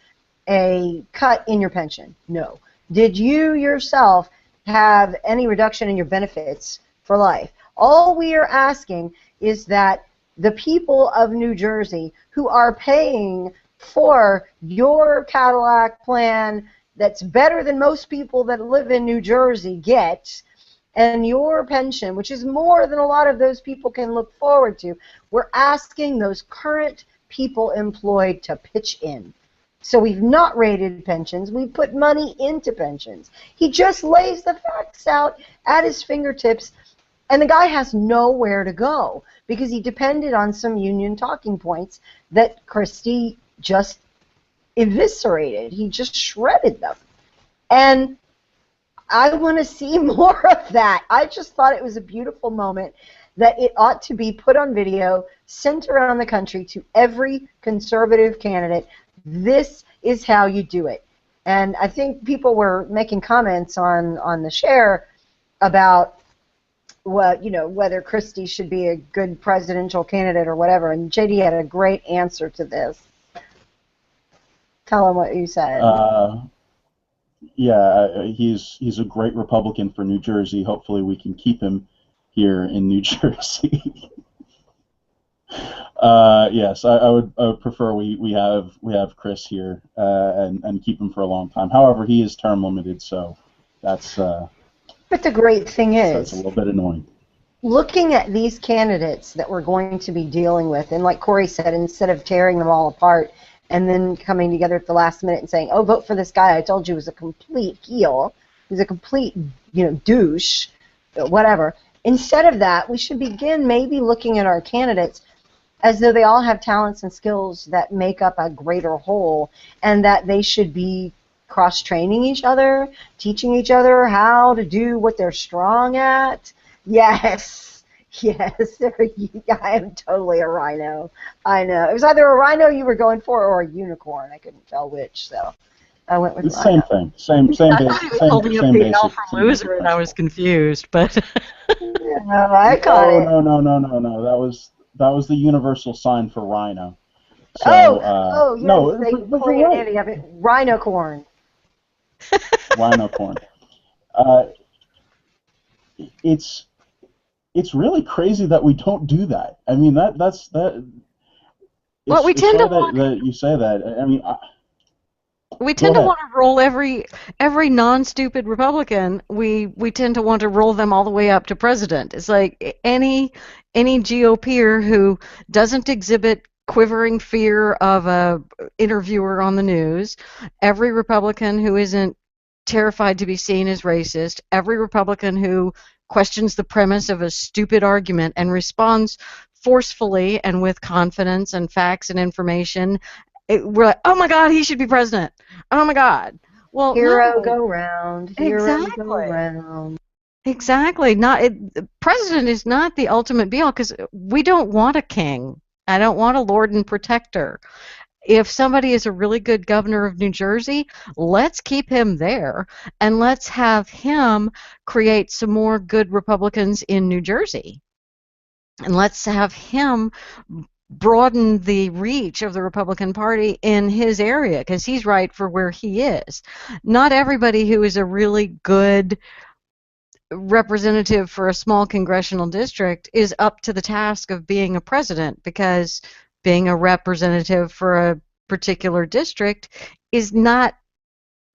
a cut in your pension? No. Did you yourself have any reduction in your benefits for life? All we are asking is that the people of New Jersey who are paying for your Cadillac plan that's better than most people that live in New Jersey get, and your pension, which is more than a lot of those people can look forward to, we're asking those current people employed to pitch in. So we've not raided pensions, we've put money into pensions. He just lays the facts out at his fingertips, and the guy has nowhere to go because he depended on some union talking points that Christie just eviscerated. He just shredded them. And I want to see more of that. I just thought it was a beautiful moment that it ought to be put on video, sent around the country to every conservative candidate. This is how you do it. And I think people were making comments on the share about whether Christie should be a good presidential candidate or whatever. And JD had a great answer to this. Tell him what you said. Yeah, he's a great Republican for New Jersey. Hopefully, we can keep him here in New Jersey. Yes, I would prefer we have Chris here and keep him for a long time. However, he is term limited, so that's. But the great thing is, that's a little bit annoying. Looking at these candidates that we're going to be dealing with, and like Corey said, instead of tearing them all apart and then coming together at the last minute and saying, "Oh, vote for this guy I told you was a complete heel, he's a complete douche," whatever. Instead of that, we should begin maybe looking at our candidates as though they all have talents and skills that make up a greater whole, and that they should be cross-training each other, teaching each other how to do what they're strong at. Yes, yes, I am totally a rhino. I know. It was either a rhino you were going for or a unicorn. I couldn't tell which, so I went with It's rhino. Same thing. Same Holding up the basic. L for loser, and I was confused, but. No, I caught it. No. That was the universal sign for rhino. So, yes, no, they but pulling you're an right. Andy of it. Rhino corn. Rhino corn. It's really crazy that we don't do that. I mean, that's. Well, we It's tend to funny that you say that. I mean, we go tend to ahead. want to roll every non-stupid Republican. We tend to want to roll them all the way up to president. It's like any GOPer who doesn't exhibit quivering fear of a interviewer on the news, every Republican who isn't terrified to be seen as racist, every Republican who questions the premise of a stupid argument and responds forcefully and with confidence and facts and information. We're like, oh my God, he should be president. Oh my God. Well, Hero no. go round. Hero Exactly. go round. Exactly. President is not the ultimate be all because we don't want a king. I don't want a lord and protector. If somebody is a really good governor of New Jersey, let's keep him there and let's have him create some more good Republicans in New Jersey. And let's have him broaden the reach of the Republican Party in his area because he's right for where he is. Not everybody who is a really good representative for a small congressional district is up to the task of being a president because being a representative for a particular district is not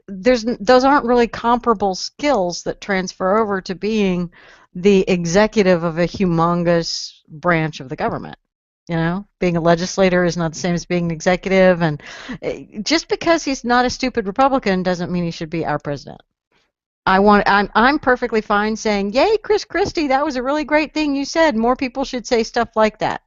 those aren't really comparable skills that transfer over to being the executive of a humongous branch of the government. Being a legislator is not the same as being an executive, and just because he's not a stupid Republican doesn't mean he should be our president. I'm perfectly fine saying, "Yay, Chris Christie, that was a really great thing you said. More people should say stuff like that."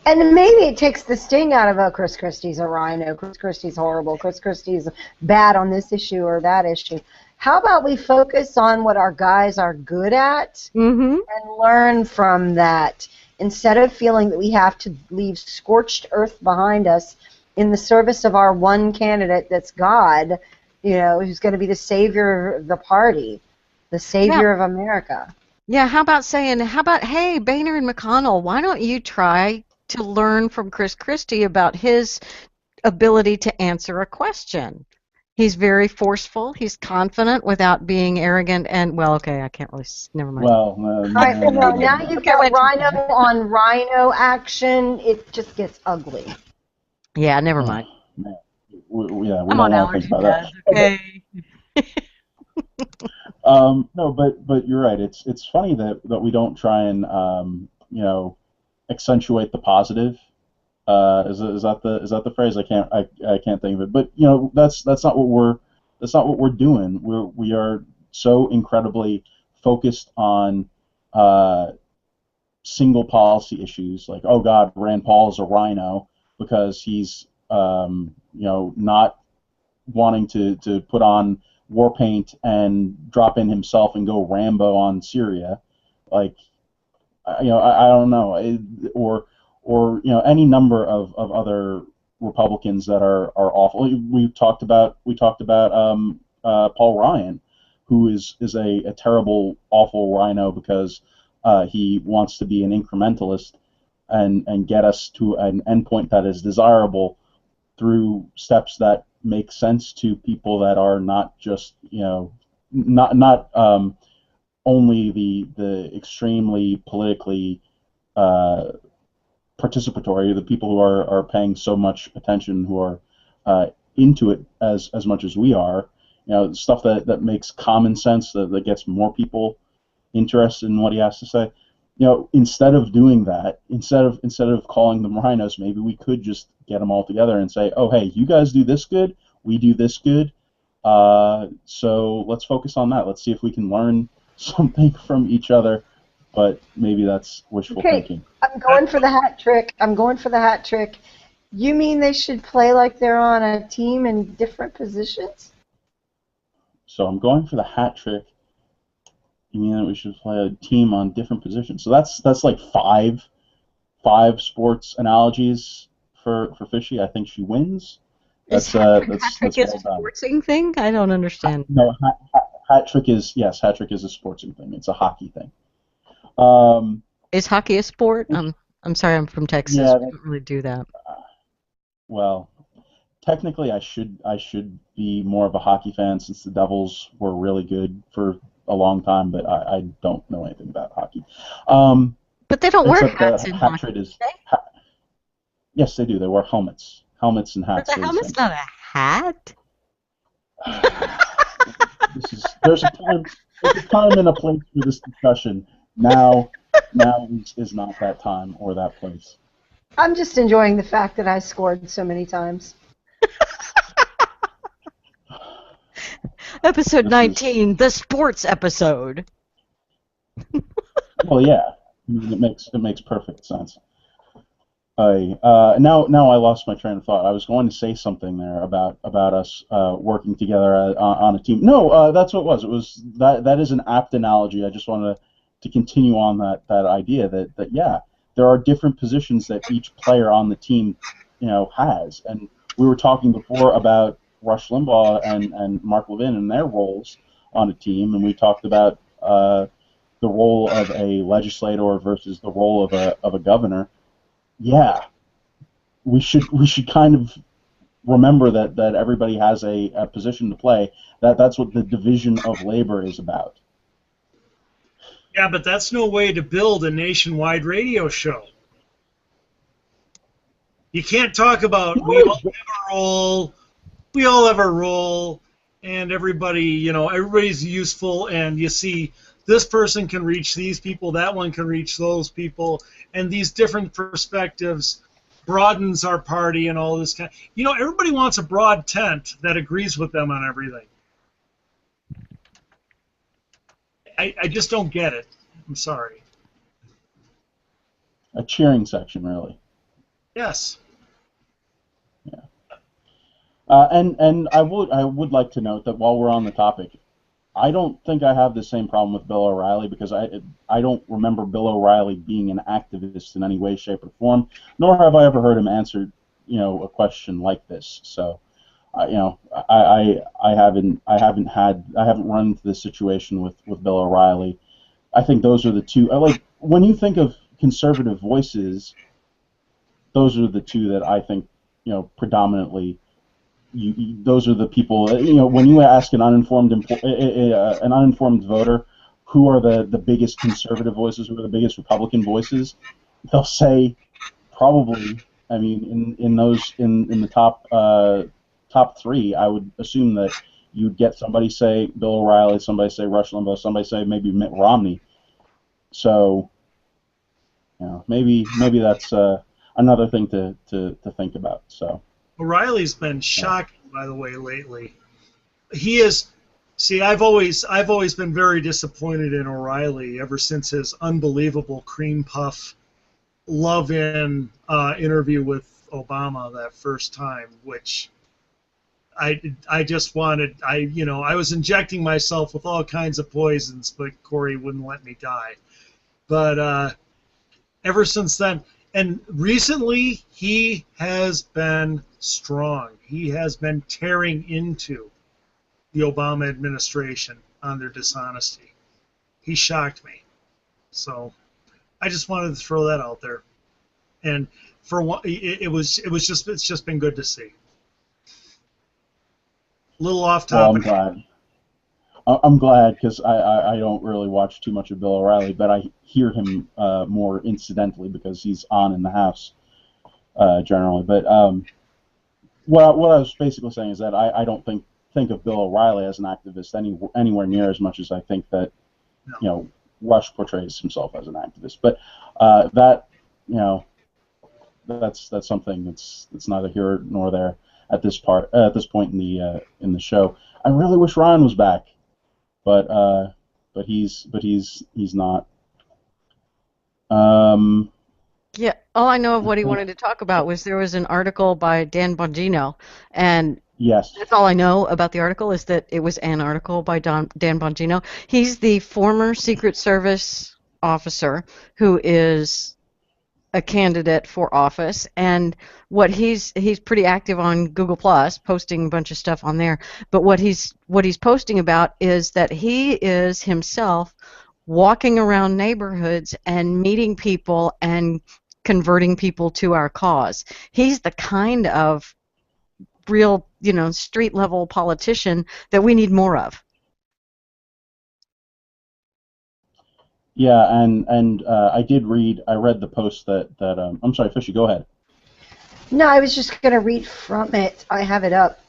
And maybe it takes the sting out of, oh, Chris Christie's a rhino, Chris Christie's horrible, Chris Christie's bad on this issue or that issue. How about we focus on what our guys are good at and learn from that instead of feeling that we have to leave scorched earth behind us in the service of our one candidate that's God, who's going to be the savior of the party. the savior of America. Yeah, how about, hey, Boehner and McConnell, why don't you try to learn from Chris Christie about his ability to answer a question? He's very forceful. He's confident without being arrogant. And, well, okay, I can't really, never mind. Well, All right, well, now you've got rhino on rhino action. It just gets ugly. Yeah, never mind. We don't I'm on want to think allergy about meds, that. okay. No, but you're right. It's funny that we don't try and accentuate the positive. Is that the phrase? I can't think of it. But that's not what we're doing. We are so incredibly focused on single policy issues, like, oh God, Rand Paul is a rhino because he's not wanting to put on war paint and drop in himself and go Rambo on Syria, like, I don't know, or any number of other Republicans that are awful. We talked about Paul Ryan, who is a terrible, awful rhino because he wants to be an incrementalist and get us to an endpoint that is desirable through steps that make sense to people that are not just not only the extremely politically participatory, the people who are paying so much attention, who are into it as much as we are, stuff that makes common sense, that gets more people interested in what he has to say. Instead of doing that, instead of calling them rhinos, maybe we could just get them all together and say, oh, hey, you guys do this good, we do this good, so let's focus on that. Let's see if we can learn something from each other. But maybe that's wishful thinking. I'm going for the hat trick. You mean they should play like they're on a team in different positions? So I'm going for the hat trick. You mean that we should play a team on different positions? So that's like five sports analogies for Fishy. I think she wins. Is hat trick is a sportsing thing? I don't understand. No, hat trick is a sportsing thing. It's a hockey thing. Is hockey a sport? I'm sorry, I'm from Texas. Yeah, we don't really do that. Well, technically, I should be more of a hockey fan since the Devils were really good for a long time, but I don't know anything about hockey. But they don't wear hats in hockey. Yes, they do. They wear helmets and hats. But the helmet's not a hat. There's a time and a place for this discussion. Now is not that time or that place. I'm just enjoying the fact that I scored so many times. Episode 19, the sports episode. Well, yeah, it makes perfect sense. Now I lost my train of thought. I was going to say something there about us working together on a team. No, that's what it was. It was that is an apt analogy. I just wanted to continue on that idea that yeah, there are different positions that each player on the team has, and we were talking before about Rush Limbaugh and Mark Levin and their roles on a team, and we talked about the role of a legislator versus the role of a governor. Yeah, we should kind of remember that everybody has a position to play. That's what the division of labor is about. Yeah, but that's no way to build a nationwide radio show. You can't talk about we all have a role, and everybody's useful, and you see this person can reach these people, that one can reach those people, and these different perspectives broadens our party and all this kind. Everybody wants a broad tent that agrees with them on everything. I just don't get it. I'm sorry. A cheering section, really. Yes. Yeah. And I would like to note that while we're on the topic, I don't think I have the same problem with Bill O'Reilly, because I don't remember Bill O'Reilly being an activist in any way, shape, or form, nor have I ever heard him answer a question like this. So I haven't run into this situation with Bill O'Reilly. I think those are the two. Like when you think of conservative voices, those are the two that I think predominantly. Those are the people. When you ask an uninformed voter, who are the biggest conservative voices, who are the biggest Republican voices, they'll say probably. I mean, in the top three, I would assume that you'd get somebody say Bill O'Reilly, somebody say Rush Limbaugh, somebody say maybe Mitt Romney. So, maybe that's another thing to think about. So O'Reilly's been yeah. shocking, by the way, lately. He is. See, I've always been very disappointed in O'Reilly ever since his unbelievable cream puff love-in interview with Obama that first time, which I just wanted. I was injecting myself with all kinds of poisons, but Corey wouldn't let me die. But ever since then, and recently he has been strong. He has been tearing into the Obama administration on their dishonesty. He shocked me. So I just wanted to throw that out there. And for one, it's just been good to see. A little off Well, I'm topic. glad. I'm glad because I don't really watch too much of Bill O'Reilly, but I hear him more incidentally because he's on in the house generally. But what I was basically saying is that I don't think of Bill O'Reilly as an activist anywhere near as much as I think that No. Rush portrays himself as an activist. But that that's something that's neither here nor there at this point in the show. I really wish Ryan was back, but he's not. Um, Yeah, all I know of what he wanted to talk about was there was an article by Dan Bongino, and yes. that's all I know about the article is that it was an article by Dan Bongino. He's the former Secret Service officer who is a candidate for office, and he's pretty active on Google Plus, posting a bunch of stuff on there. But what he's posting about is that he is himself walking around neighborhoods and meeting people and converting people to our cause. He's the kind of real, street level politician that we need more of. Yeah, and I read the post that I'm sorry, Fishy, go ahead. No, I was just going to read from it. I have it up.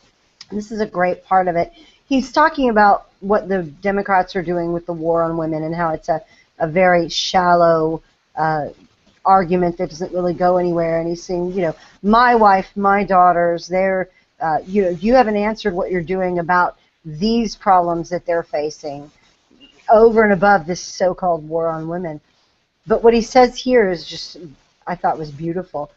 This is a great part of it. He's talking about what the Democrats are doing with the war on women and how it's a very shallow argument that doesn't really go anywhere. And he's saying, my wife, my daughters, you haven't answered what you're doing about these problems that they're facing over and above this so-called war on women. But what he says here is just, I thought was beautiful.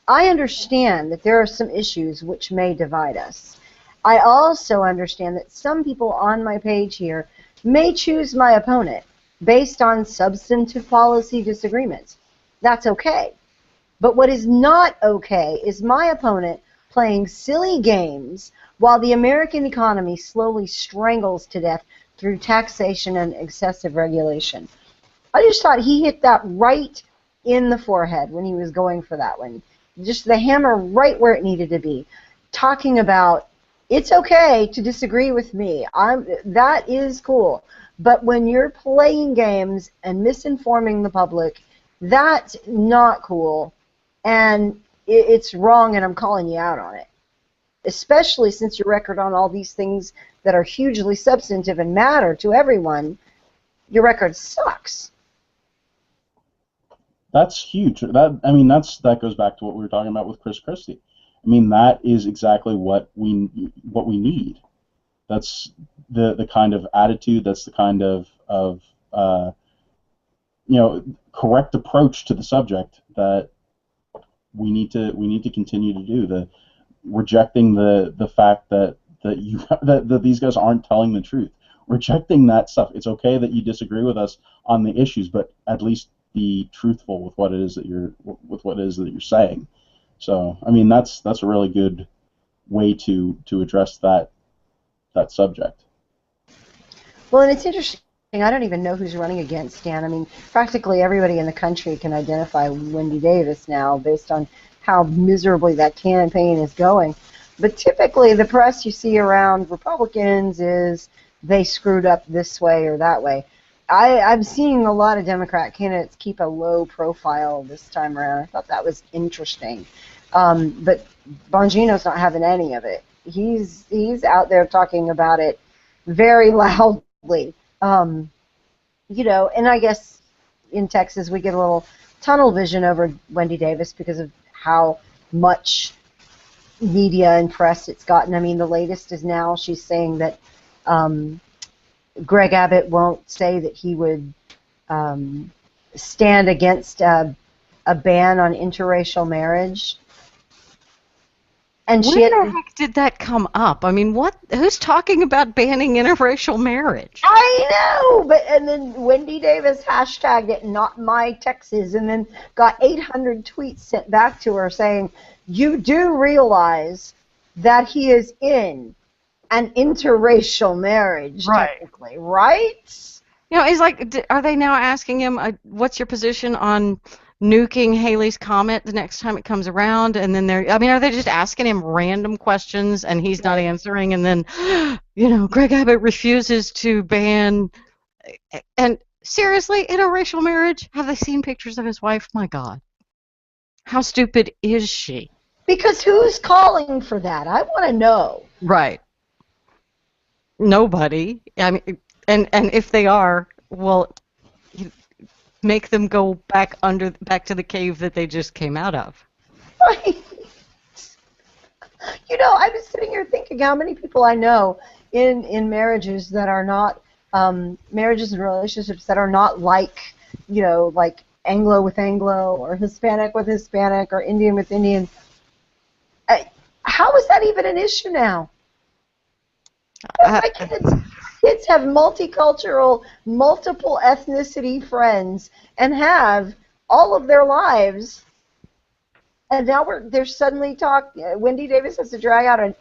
I understand that there are some issues which may divide us. I also understand that some people on my page here may choose my opponent based on substantive policy disagreements. That's okay. But what is not okay is my opponent playing silly games while the American economy slowly strangles to death through taxation and excessive regulation. I just thought he hit that right in the forehead when he was going for that one. Just the hammer right where it needed to be. Talking about it's okay to disagree with me. That is cool. But when you're playing games and misinforming the public, that's not cool. And it's wrong, and I'm calling you out on it. Especially since your record on all these things that are hugely substantive and matter to everyone, your record sucks. That's huge. That goes back to what we were talking about with Chris Christie. I mean, that is exactly what we need. That's the kind of attitude. That's the kind of correct approach to the subject that we need to continue to do. The rejecting the fact that that these guys aren't telling the truth. Rejecting that stuff. It's okay that you disagree with us on the issues, but at least be truthful with what it is that you're saying. So I mean that's a really good way to address that subject. Well, and it's interesting. I don't even know who's running against Dan. I mean, practically everybody in the country can identify Wendy Davis now based on how miserably that campaign is going. But typically the press you see around Republicans is they screwed up this way or that way. I'm seeing a lot of Democrat candidates keep a low profile this time around. I thought that was interesting. But Bongino's not having any of it. He's out there talking about it very loudly. And I guess in Texas we get a little tunnel vision over Wendy Davis because of how much media and press it's gotten. I mean, the latest is now she's saying that Greg Abbott won't say that he would stand against a ban on interracial marriage. And When the heck did that come up? I mean, who's talking about banning interracial marriage? I know, and then Wendy Davis hashtagged it "Not My Texas," and then got 800 tweets sent back to her saying, "You do realize that he is in an interracial marriage, technically, right?" It's like, are they now asking him, what's your position on nuking Haley's Comet the next time it comes around? And then are they just asking him random questions and he's not answering? And then, Greg Abbott refuses to ban. And seriously, interracial marriage? Have they seen pictures of his wife? My God. How stupid is she? Because who's calling for that? I want to know. Right. Nobody. I mean, and if they are, well, make them go back to the cave that they just came out of. Right. I was sitting here thinking how many people I know in marriages that are not marriages and relationships that are not like Anglo with Anglo or Hispanic with Hispanic or Indian with Indian. How is that even an issue now? My kids have multicultural, multiple ethnicity friends and have all of their lives, and now they're suddenly Wendy Davis has to drag out an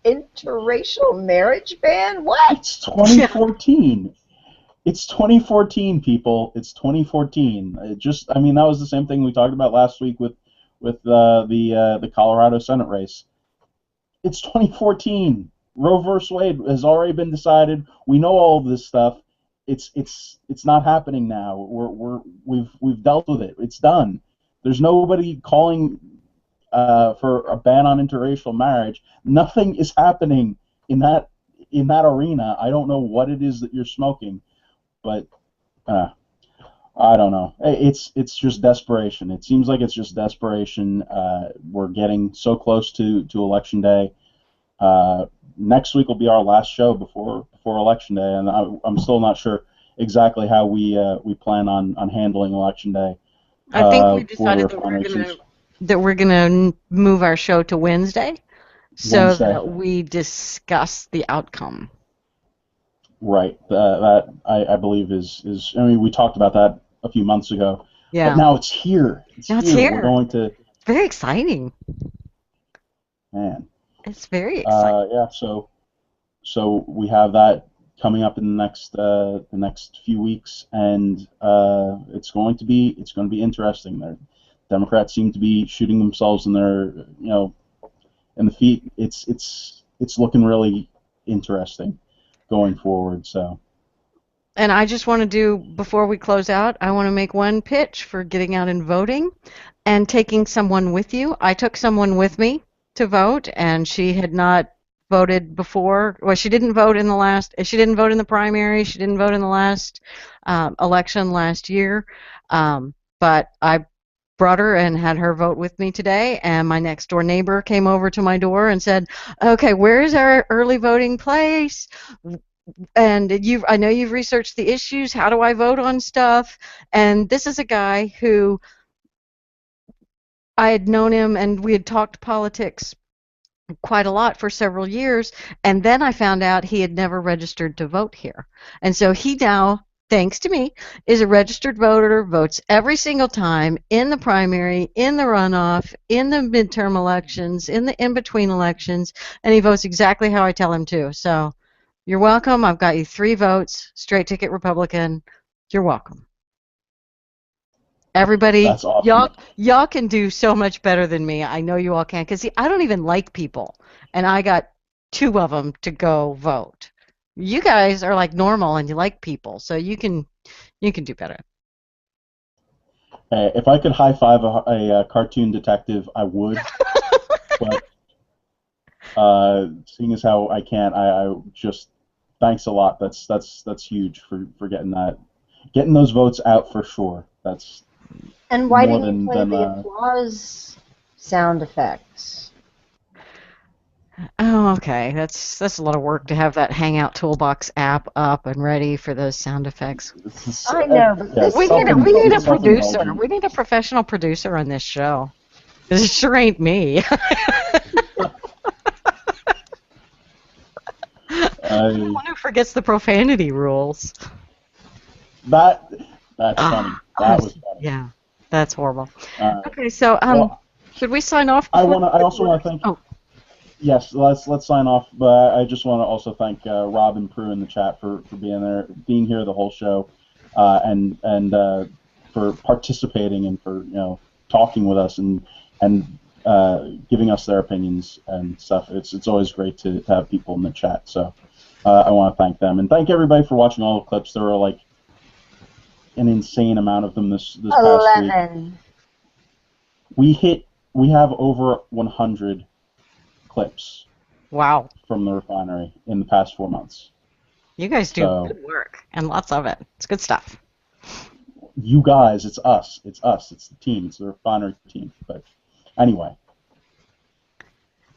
interracial marriage ban? What? It's 2014. It's 2014, people. It's 2014. That was the same thing we talked about last week with the Colorado Senate race. It's 2014. Roe versus Wade has already been decided. We know all of this stuff. It's not happening now. We've dealt with it. It's done. There's nobody calling for a ban on interracial marriage. Nothing is happening in that arena. I don't know what it is that you're smoking, but I don't know. It's just desperation. It seems like it's just desperation. We're getting so close to Election Day. Next week will be our last show before Election Day, and I'm still not sure exactly how we plan on handling Election Day. I think we decided that we're gonna move our show to Wednesday, so that we discuss the outcome. Right. That I believe is. I mean, we talked about that a few months ago. Yeah. But now it's here. It's here. We're going to. Very exciting. Man. It's very exciting. Yeah. So we have that coming up in the next few weeks, and it's going to be interesting. The Democrats seem to be shooting themselves in the feet. It's looking really interesting going forward. So. And I just want to do, before we close out, I want to make one pitch for getting out and voting and taking someone with you. I took someone with me to vote, and she had not voted before. Well, she didn't vote in the primary. She didn't vote in the last election last year. But I brought her and had her vote with me today, and my next door neighbor came over to my door and said, "Okay, where is our early voting place? And I know you've researched the issues. How do I vote on stuff?" And this is a guy who I had known him, and we had talked politics quite a lot for several years, and then I found out he had never registered to vote here. And so he now thanks to me, is a registered voter, votes every single time in the primary, in the runoff, in the midterm elections, in the in-between elections, and he votes exactly how I tell him to. So you're welcome. I've got you 3 votes, straight ticket Republican. You're welcome. Everybody, That's awesome. y'all can do so much better than me. I know you all can, because I don't even like people, and I got 2 of them to go vote. You guys are like normal and you like people, so you can do better. If I could high five a cartoon detective, I would. But seeing as how I can't, I just thanks a lot. That's huge for getting those votes out for sure. That's And why more didn't you play than the applause sound effects? Oh, okay. That's a lot of work to have that Hangout Toolbox app up and ready for those sound effects. I know, but this We need a producer. self-indulgent. We need a professional producer on this show. This sure ain't me. I'm the one who forgets the profanity rules. That's funny. That was funny. Yeah, that's horrible. Uh, Okay, so well, should we sign off? I also want to thank. Oh. Yes, let's sign off. But I just want to also thank Rob and Prue in the chat for being here the whole show, and for participating and for talking with us and giving us their opinions and stuff. It's always great to have people in the chat. So I want to thank them and thank everybody for watching all the clips. There were like an insane amount of them this past week. 11. We have over 100 clips. Wow. From the refinery in the past 4 months. You guys do good work and lots of it. It's good stuff. You guys, it's us. It's the team. It's the refinery team. But anyway.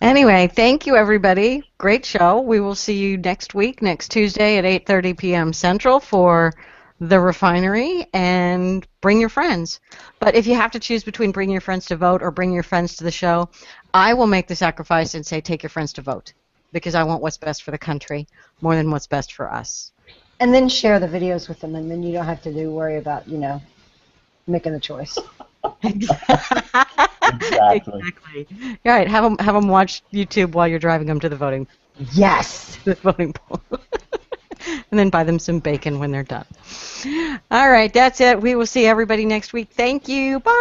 Anyway, thank you, everybody. Great show. We will see you next week, next Tuesday at 8:30 p.m. Central for the refinery, and bring your friends. But if you have to choose between bring your friends to vote or bring your friends to the show, I will make the sacrifice and say take your friends to vote, because I want what's best for the country more than what's best for us. And then share the videos with them, and then you don't have to worry about, making the choice. Exactly. All right, have them watch YouTube while you're driving them to the voting. Yes. The voting poll. And then buy them some bacon when they're done. All right, that's it. We will see everybody next week. Thank you. Bye.